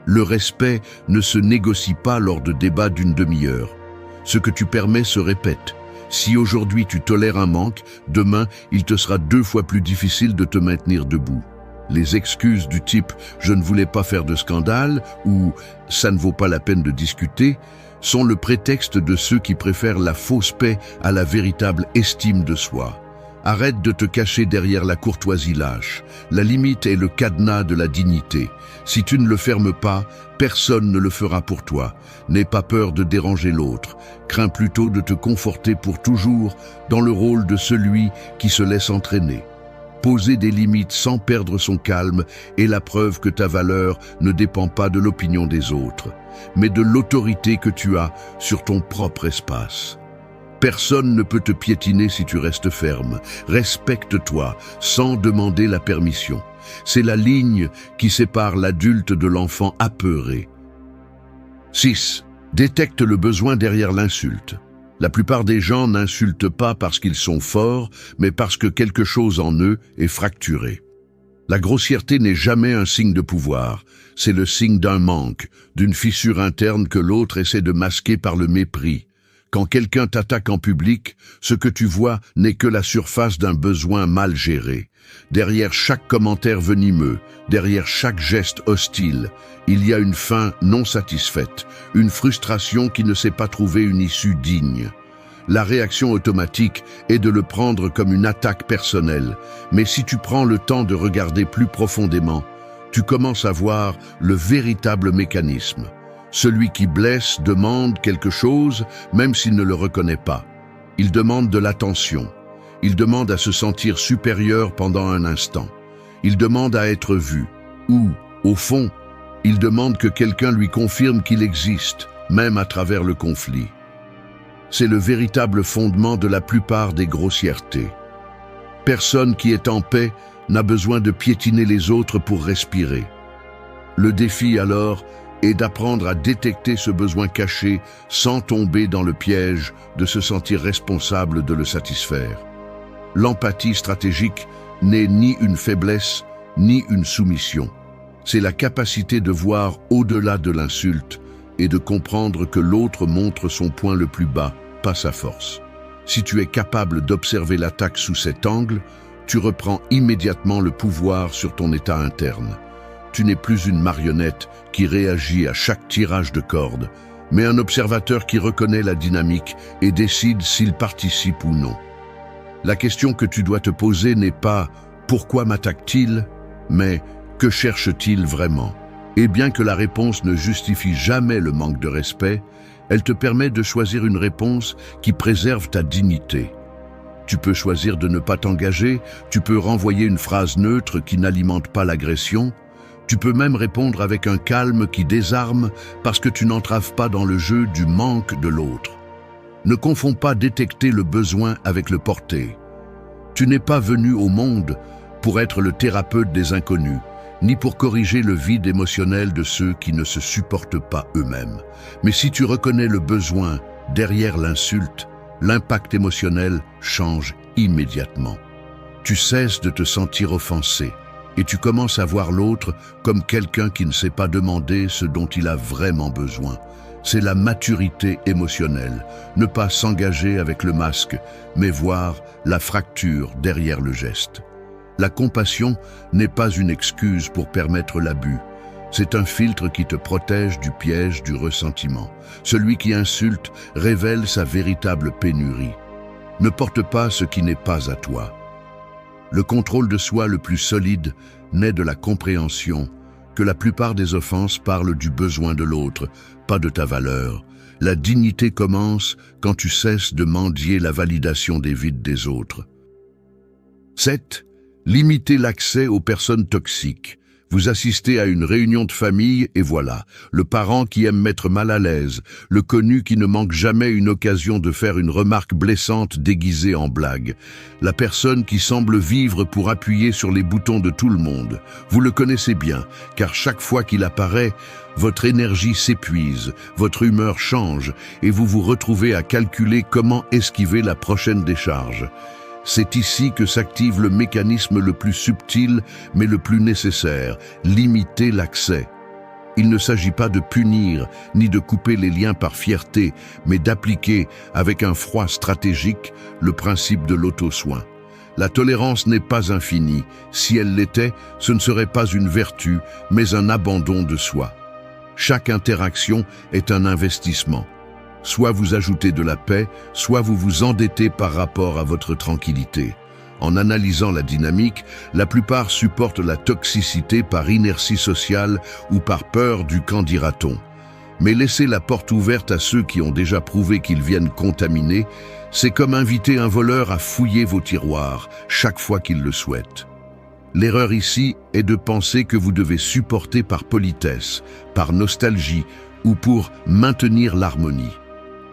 Le respect ne se négocie pas lors de débats d'une demi-heure. Ce que tu permets se répète. Si aujourd'hui tu tolères un manque, demain il te sera 2 fois plus difficile de te maintenir debout. Les excuses du type « je ne voulais pas faire de scandale » ou « ça ne vaut pas la peine de discuter » sont le prétexte de ceux qui préfèrent la fausse paix à la véritable estime de soi. Arrête de te cacher derrière la courtoisie lâche. La limite est le cadenas de la dignité. Si tu ne le fermes pas, personne ne le fera pour toi. N'aie pas peur de déranger l'autre. Crains plutôt de te conforter pour toujours dans le rôle de celui qui se laisse entraîner. Poser des limites sans perdre son calme est la preuve que ta valeur ne dépend pas de l'opinion des autres, mais de l'autorité que tu as sur ton propre espace. Personne ne peut te piétiner si tu restes ferme. Respecte-toi sans demander la permission. C'est la ligne qui sépare l'adulte de l'enfant apeuré. 6. Détecte le besoin derrière l'insulte. La plupart des gens n'insultent pas parce qu'ils sont forts, mais parce que quelque chose en eux est fracturé. La grossièreté n'est jamais un signe de pouvoir, c'est le signe d'un manque, d'une fissure interne que l'autre essaie de masquer par le mépris. Quand quelqu'un t'attaque en public, ce que tu vois n'est que la surface d'un besoin mal géré. Derrière chaque commentaire venimeux, derrière chaque geste hostile, il y a une faim non satisfaite, une frustration qui ne sait pas trouver une issue digne. La réaction automatique est de le prendre comme une attaque personnelle, mais si tu prends le temps de regarder plus profondément, tu commences à voir le véritable mécanisme. Celui qui blesse demande quelque chose, même s'il ne le reconnaît pas. Il demande de l'attention. Il demande à se sentir supérieur pendant un instant. Il demande à être vu. Ou, au fond, il demande que quelqu'un lui confirme qu'il existe, même à travers le conflit. C'est le véritable fondement de la plupart des grossièretés. Personne qui est en paix n'a besoin de piétiner les autres pour respirer. Le défi alors est d'apprendre à détecter ce besoin caché sans tomber dans le piège de se sentir responsable de le satisfaire. L'empathie stratégique n'est ni une faiblesse, ni une soumission. C'est la capacité de voir au-delà de l'insulte et de comprendre que l'autre montre son point le plus bas, pas sa force. Si tu es capable d'observer l'attaque sous cet angle, tu reprends immédiatement le pouvoir sur ton état interne. Tu n'es plus une marionnette qui réagit à chaque tirage de corde, mais un observateur qui reconnaît la dynamique et décide s'il participe ou non. La question que tu dois te poser n'est pas « pourquoi m'attaque-t-il ?», mais « que cherche-t-il vraiment ?» Et bien que la réponse ne justifie jamais le manque de respect, elle te permet de choisir une réponse qui préserve ta dignité. Tu peux choisir de ne pas t'engager, tu peux renvoyer une phrase neutre qui n'alimente pas l'agression, Tu peux même répondre avec un calme qui désarme parce que tu n'entraves pas dans le jeu du manque de l'autre. Ne confonds pas détecter le besoin avec le porter. Tu n'es pas venu au monde pour être le thérapeute des inconnus, ni pour corriger le vide émotionnel de ceux qui ne se supportent pas eux-mêmes. Mais si tu reconnais le besoin derrière l'insulte, l'impact émotionnel change immédiatement. Tu cesses de te sentir offensé et tu commences à voir l'autre comme quelqu'un qui ne sait pas demander ce dont il a vraiment besoin. C'est la maturité émotionnelle, ne pas s'engager avec le masque, mais voir la fracture derrière le geste. La compassion n'est pas une excuse pour permettre l'abus. C'est un filtre qui te protège du piège du ressentiment. Celui qui insulte révèle sa véritable pénurie. Ne porte pas ce qui n'est pas à toi. Le contrôle de soi le plus solide naît de la compréhension que la plupart des offenses parlent du besoin de l'autre, pas de ta valeur. La dignité commence quand tu cesses de mendier la validation des vides des autres. 7. Limiter l'accès aux personnes toxiques. Vous assistez à une réunion de famille et voilà, le parent qui aime mettre mal à l'aise, le connu qui ne manque jamais une occasion de faire une remarque blessante déguisée en blague, la personne qui semble vivre pour appuyer sur les boutons de tout le monde. Vous le connaissez bien, car chaque fois qu'il apparaît, votre énergie s'épuise, votre humeur change et vous vous retrouvez à calculer comment esquiver la prochaine décharge. C'est ici que s'active le mécanisme le plus subtil, mais le plus nécessaire, limiter l'accès. Il ne s'agit pas de punir, ni de couper les liens par fierté, mais d'appliquer, avec un froid stratégique, le principe de l'auto-soin. La tolérance n'est pas infinie. Si elle l'était, ce ne serait pas une vertu, mais un abandon de soi. Chaque interaction est un investissement. Soit vous ajoutez de la paix, soit vous vous endettez par rapport à votre tranquillité. En analysant la dynamique, la plupart supportent la toxicité par inertie sociale ou par peur du qu'en dira-t-on. Mais laisser la porte ouverte à ceux qui ont déjà prouvé qu'ils viennent contaminer, c'est comme inviter un voleur à fouiller vos tiroirs chaque fois qu'il le souhaite. L'erreur ici est de penser que vous devez supporter par politesse, par nostalgie ou pour maintenir l'harmonie.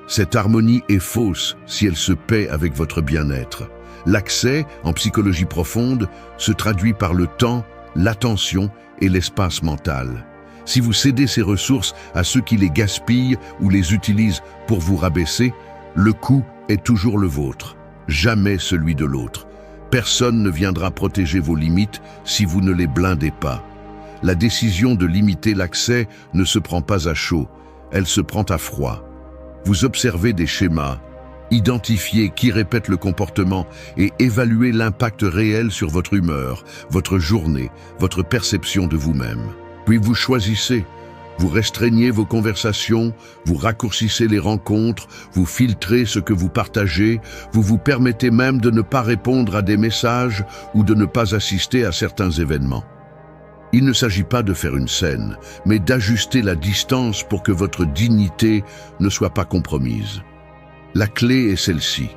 Cette harmonie est fausse si elle se paie avec votre bien-être. L'accès, en psychologie profonde, se traduit par le temps, l'attention et l'espace mental. Si vous cédez ces ressources à ceux qui les gaspillent ou les utilisent pour vous rabaisser, le coût est toujours le vôtre, jamais celui de l'autre. Personne ne viendra protéger vos limites si vous ne les blindez pas. La décision de limiter l'accès ne se prend pas à chaud, elle se prend à froid. Vous observez des schémas, identifiez qui répète le comportement et évaluez l'impact réel sur votre humeur, votre journée, votre perception de vous-même. Puis vous choisissez, vous restreignez vos conversations, vous raccourcissez les rencontres, vous filtrez ce que vous partagez, vous vous permettez même de ne pas répondre à des messages ou de ne pas assister à certains événements. Il ne s'agit pas de faire une scène, mais d'ajuster la distance pour que votre dignité ne soit pas compromise. La clé est celle-ci.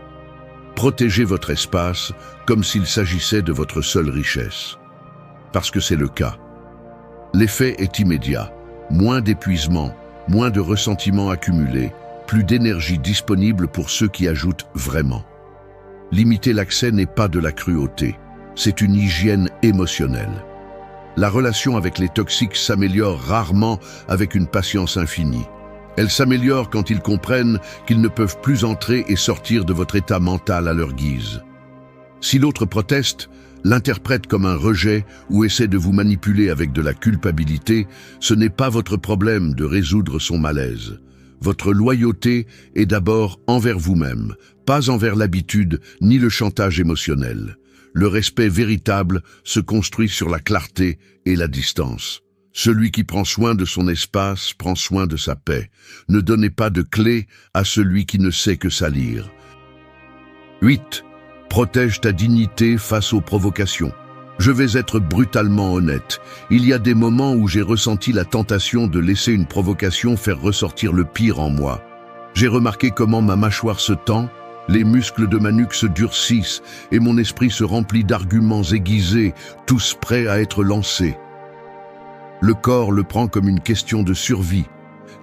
Protégez votre espace comme s'il s'agissait de votre seule richesse. Parce que c'est le cas. L'effet est immédiat. Moins d'épuisement, moins de ressentiments accumulés, plus d'énergie disponible pour ceux qui ajoutent vraiment. Limiter l'accès n'est pas de la cruauté, c'est une hygiène émotionnelle. La relation avec les toxiques s'améliore rarement avec une patience infinie. Elle s'améliore quand ils comprennent qu'ils ne peuvent plus entrer et sortir de votre état mental à leur guise. Si l'autre proteste, l'interprète comme un rejet ou essaie de vous manipuler avec de la culpabilité, ce n'est pas votre problème de résoudre son malaise. Votre loyauté est d'abord envers vous-même, pas envers l'habitude ni le chantage émotionnel. Le respect véritable se construit sur la clarté et la distance. Celui qui prend soin de son espace prend soin de sa paix. Ne donnez pas de clé à celui qui ne sait que salir. 8. Protège ta dignité face aux provocations. Je vais être brutalement honnête. Il y a des moments où j'ai ressenti la tentation de laisser une provocation faire ressortir le pire en moi. J'ai remarqué comment ma mâchoire se tend, les muscles de ma nuque se durcissent et mon esprit se remplit d'arguments aiguisés, tous prêts à être lancés. Le corps le prend comme une question de survie,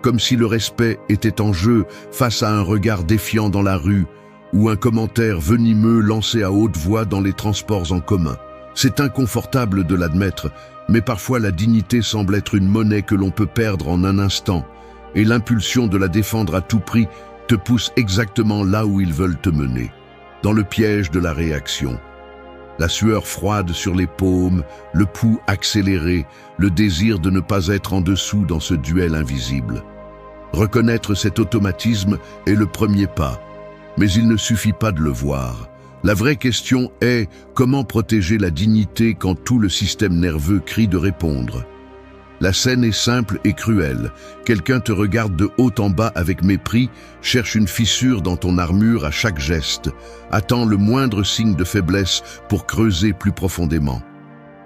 comme si le respect était en jeu face à un regard défiant dans la rue ou un commentaire venimeux lancé à haute voix dans les transports en commun. C'est inconfortable de l'admettre, mais parfois la dignité semble être une monnaie que l'on peut perdre en un instant, et l'impulsion de la défendre à tout prix te pousse exactement là où ils veulent te mener, dans le piège de la réaction. La sueur froide sur les paumes, le pouls accéléré, le désir de ne pas être en dessous dans ce duel invisible. Reconnaître cet automatisme est le premier pas, mais il ne suffit pas de le voir. La vraie question est comment protéger la dignité quand tout le système nerveux crie de répondre. La scène est simple et cruelle. Quelqu'un te regarde de haut en bas avec mépris, cherche une fissure dans ton armure à chaque geste, attend le moindre signe de faiblesse pour creuser plus profondément.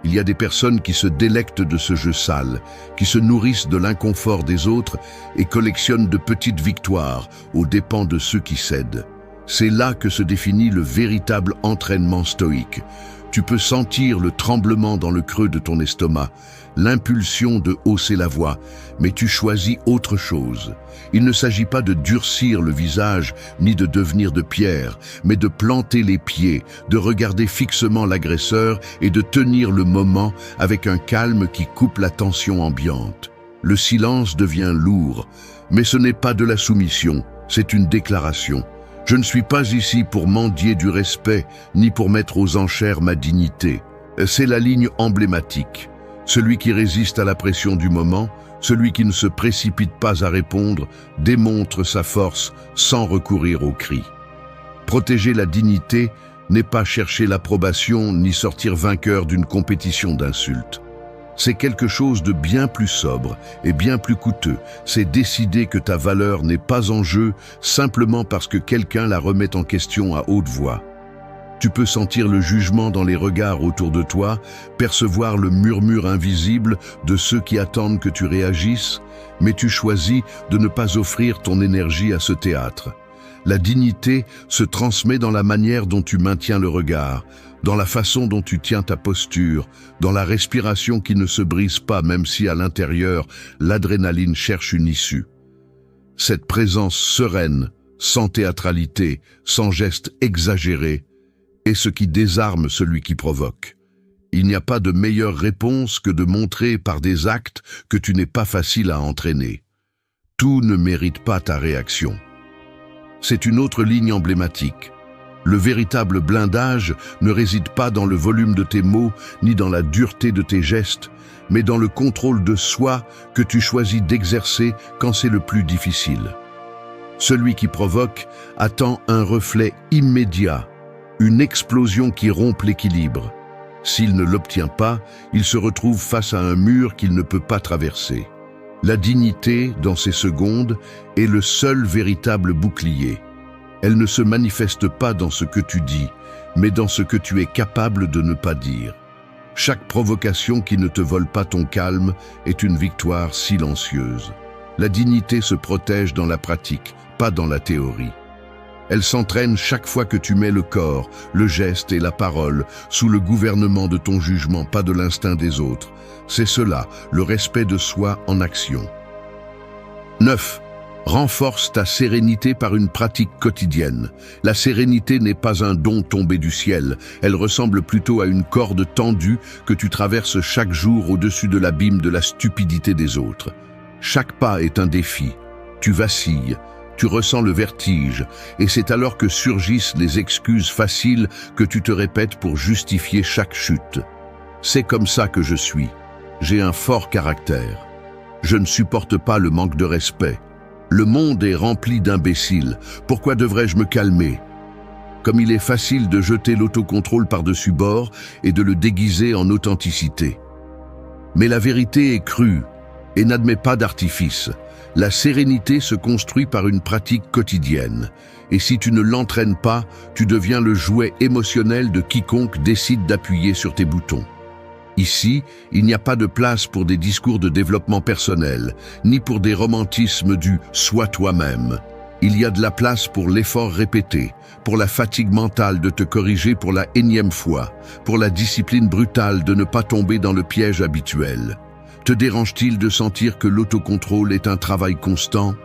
Il y a des personnes qui se délectent de ce jeu sale, qui se nourrissent de l'inconfort des autres et collectionnent de petites victoires aux dépens de ceux qui cèdent. C'est là que se définit le véritable entraînement stoïque. Tu peux sentir le tremblement dans le creux de ton estomac, l'impulsion de hausser la voix, mais tu choisis autre chose. Il ne s'agit pas de durcir le visage, ni de devenir de pierre, mais de planter les pieds, de regarder fixement l'agresseur et de tenir le moment avec un calme qui coupe la tension ambiante. Le silence devient lourd, mais ce n'est pas de la soumission, c'est une déclaration. Je ne suis pas ici pour mendier du respect, ni pour mettre aux enchères ma dignité. C'est la ligne emblématique. Celui qui résiste à la pression du moment, celui qui ne se précipite pas à répondre, démontre sa force sans recourir aux cris. Protéger la dignité n'est pas chercher l'approbation ni sortir vainqueur d'une compétition d'insultes. C'est quelque chose de bien plus sobre et bien plus coûteux. C'est décider que ta valeur n'est pas en jeu simplement parce que quelqu'un la remet en question à haute voix. Tu peux sentir le jugement dans les regards autour de toi, percevoir le murmure invisible de ceux qui attendent que tu réagisses, mais tu choisis de ne pas offrir ton énergie à ce théâtre. La dignité se transmet dans la manière dont tu maintiens le regard, dans la façon dont tu tiens ta posture, dans la respiration qui ne se brise pas même si à l'intérieur, l'adrénaline cherche une issue. Cette présence sereine, sans théâtralité, sans geste exagéré, est ce qui désarme celui qui provoque. Il n'y a pas de meilleure réponse que de montrer par des actes que tu n'es pas facile à entraîner. Tout ne mérite pas ta réaction. C'est une autre ligne emblématique. Le véritable blindage ne réside pas dans le volume de tes mots ni dans la dureté de tes gestes, mais dans le contrôle de soi que tu choisis d'exercer quand c'est le plus difficile. Celui qui provoque attend un reflet immédiat, une explosion qui rompt l'équilibre. S'il ne l'obtient pas, il se retrouve face à un mur qu'il ne peut pas traverser. La dignité, dans ces secondes, est le seul véritable bouclier. Elle ne se manifeste pas dans ce que tu dis, mais dans ce que tu es capable de ne pas dire. Chaque provocation qui ne te vole pas ton calme est une victoire silencieuse. La dignité se protège dans la pratique, pas dans la théorie. Elle s'entraîne chaque fois que tu mets le corps, le geste et la parole sous le gouvernement de ton jugement, pas de l'instinct des autres. C'est cela, le respect de soi en action. 9. Renforce ta sérénité par une pratique quotidienne. La sérénité n'est pas un don tombé du ciel, elle ressemble plutôt à une corde tendue que tu traverses chaque jour au-dessus de l'abîme de la stupidité des autres. Chaque pas est un défi. Tu vacilles. Tu ressens le vertige, et c'est alors que surgissent les excuses faciles que tu te répètes pour justifier chaque chute. C'est comme ça que je suis. J'ai un fort caractère. Je ne supporte pas le manque de respect. Le monde est rempli d'imbéciles. Pourquoi devrais-je me calmer? Comme il est facile de jeter l'autocontrôle par-dessus bord et de le déguiser en authenticité. Mais la vérité est crue et n'admet pas d'artifice. La sérénité se construit par une pratique quotidienne. Et si tu ne l'entraînes pas, tu deviens le jouet émotionnel de quiconque décide d'appuyer sur tes boutons. Ici, il n'y a pas de place pour des discours de développement personnel, ni pour des romantismes du « sois toi-même ». Il y a de la place pour l'effort répété, pour la fatigue mentale de te corriger pour la énième fois, pour la discipline brutale de ne pas tomber dans le piège habituel. Te dérange-t-il de sentir que l'autocontrôle est un travail constant?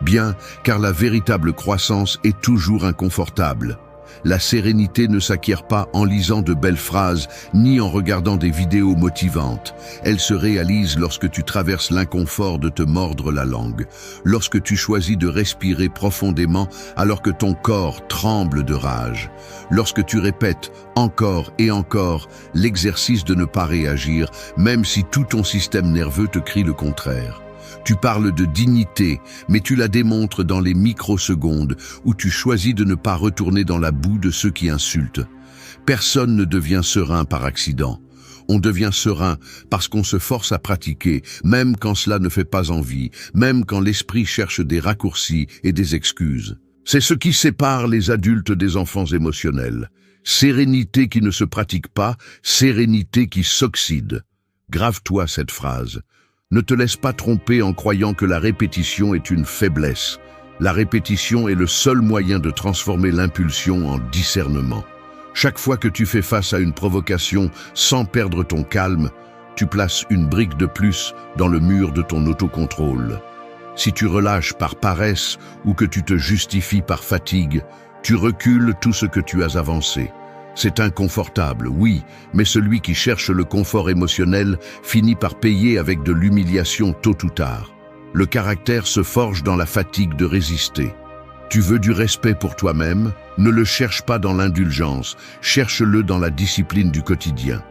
Bien, car la véritable croissance est toujours inconfortable. La sérénité ne s'acquiert pas en lisant de belles phrases, ni en regardant des vidéos motivantes. Elle se réalise lorsque tu traverses l'inconfort de te mordre la langue, lorsque tu choisis de respirer profondément alors que ton corps tremble de rage, lorsque tu répètes encore et encore l'exercice de ne pas réagir, même si tout ton système nerveux te crie le contraire. Tu parles de dignité, mais tu la démontres dans les microsecondes où tu choisis de ne pas retourner dans la boue de ceux qui insultent. Personne ne devient serein par accident. On devient serein parce qu'on se force à pratiquer, même quand cela ne fait pas envie, même quand l'esprit cherche des raccourcis et des excuses. C'est ce qui sépare les adultes des enfants émotionnels. Sérénité qui ne se pratique pas, sérénité qui s'oxyde. Grave-toi cette phrase. Ne te laisse pas tromper en croyant que la répétition est une faiblesse. La répétition est le seul moyen de transformer l'impulsion en discernement. Chaque fois que tu fais face à une provocation sans perdre ton calme, tu places une brique de plus dans le mur de ton autocontrôle. Si tu relâches par paresse ou que tu te justifies par fatigue, tu recules tout ce que tu as avancé. C'est inconfortable, oui, mais celui qui cherche le confort émotionnel finit par payer avec de l'humiliation tôt ou tard. Le caractère se forge dans la fatigue de résister. Tu veux du respect pour toi-même? Ne le cherche pas dans l'indulgence, cherche-le dans la discipline du quotidien.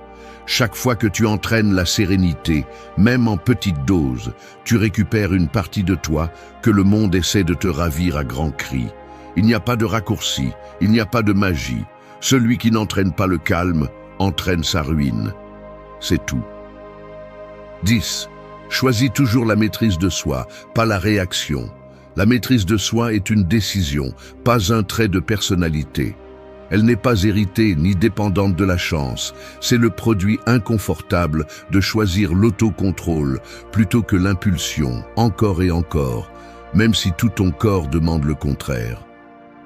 Chaque fois que tu entraînes la sérénité, même en petite dose, tu récupères une partie de toi que le monde essaie de te ravir à grands cris. Il n'y a pas de raccourci, il n'y a pas de magie. Celui qui n'entraîne pas le calme entraîne sa ruine. C'est tout. 10. Choisis toujours la maîtrise de soi, pas la réaction. La maîtrise de soi est une décision, pas un trait de personnalité. Elle n'est pas héritée ni dépendante de la chance. C'est le produit inconfortable de choisir l'autocontrôle plutôt que l'impulsion, encore et encore, même si tout ton corps demande le contraire.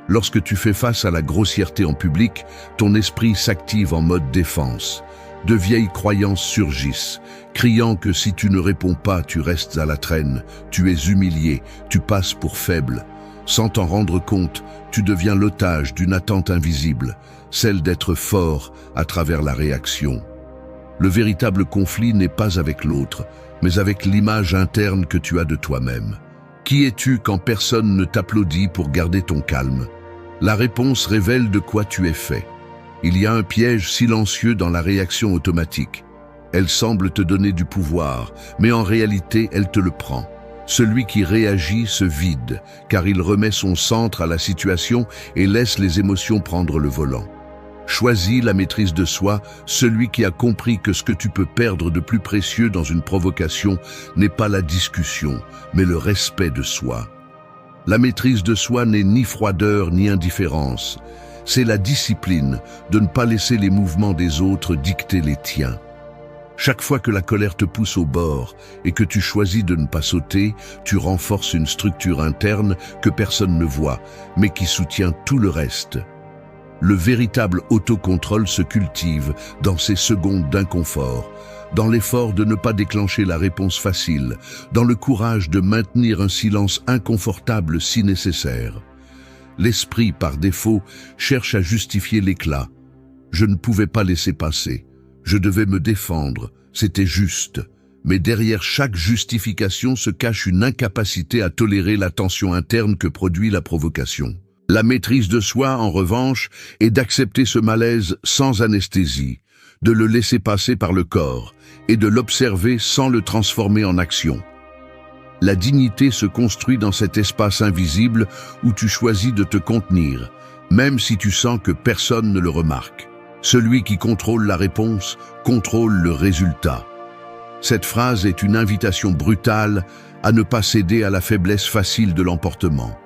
Lorsque tu fais face à la grossièreté en public, ton esprit s'active en mode défense. De vieilles croyances surgissent, criant que si tu ne réponds pas, tu restes à la traîne, tu es humilié, tu passes pour faible. Sans t'en rendre compte, tu deviens l'otage d'une attente invisible, celle d'être fort à travers la réaction. Le véritable conflit n'est pas avec l'autre, mais avec l'image interne que tu as de toi-même. Qui es-tu quand personne ne t'applaudit pour garder ton calme? La réponse révèle de quoi tu es fait. Il y a un piège silencieux dans la réaction automatique. Elle semble te donner du pouvoir, mais en réalité, elle te le prend. Celui qui réagit se vide, car il remet son centre à la situation et laisse les émotions prendre le volant. Choisis la maîtrise de soi, celui qui a compris que ce que tu peux perdre de plus précieux dans une provocation n'est pas la discussion, mais le respect de soi. La maîtrise de soi n'est ni froideur ni indifférence. C'est la discipline de ne pas laisser les mouvements des autres dicter les tiens. Chaque fois que la colère te pousse au bord et que tu choisis de ne pas sauter, tu renforces une structure interne que personne ne voit, mais qui soutient tout le reste. Le véritable autocontrôle se cultive dans ces secondes d'inconfort, dans l'effort de ne pas déclencher la réponse facile, dans le courage de maintenir un silence inconfortable si nécessaire. L'esprit, par défaut, cherche à justifier l'éclat. Je ne pouvais pas laisser passer. Je devais me défendre. C'était juste. Mais derrière chaque justification se cache une incapacité à tolérer la tension interne que produit la provocation. La maîtrise de soi, en revanche, est d'accepter ce malaise sans anesthésie, de le laisser passer par le corps et de l'observer sans le transformer en action. La dignité se construit dans cet espace invisible où tu choisis de te contenir, même si tu sens que personne ne le remarque. Celui qui contrôle la réponse contrôle le résultat. Cette phrase est une invitation brutale à ne pas céder à la faiblesse facile de l'emportement.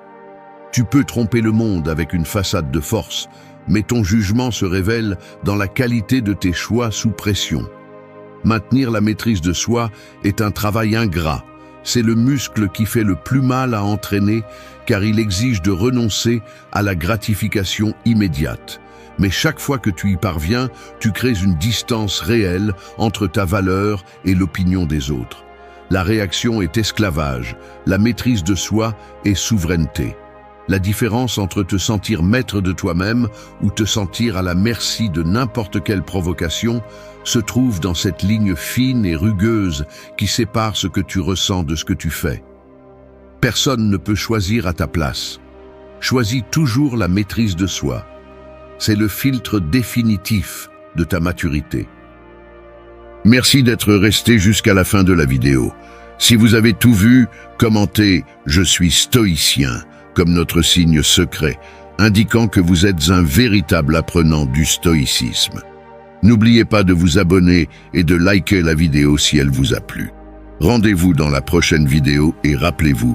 Tu peux tromper le monde avec une façade de force, mais ton jugement se révèle dans la qualité de tes choix sous pression. Maintenir la maîtrise de soi est un travail ingrat. C'est le muscle qui fait le plus mal à entraîner car il exige de renoncer à la gratification immédiate. Mais chaque fois que tu y parviens, tu crées une distance réelle entre ta valeur et l'opinion des autres. La réaction est esclavage, la maîtrise de soi est souveraineté. La différence entre te sentir maître de toi-même ou te sentir à la merci de n'importe quelle provocation se trouve dans cette ligne fine et rugueuse qui sépare ce que tu ressens de ce que tu fais. Personne ne peut choisir à ta place. Choisis toujours la maîtrise de soi. C'est le filtre définitif de ta maturité. Merci d'être resté jusqu'à la fin de la vidéo. Si vous avez tout vu, commentez « Je suis stoïcien » comme notre signe secret, indiquant que vous êtes un véritable apprenant du stoïcisme. N'oubliez pas de vous abonner et de liker la vidéo si elle vous a plu. Rendez-vous dans la prochaine vidéo et rappelez-vous,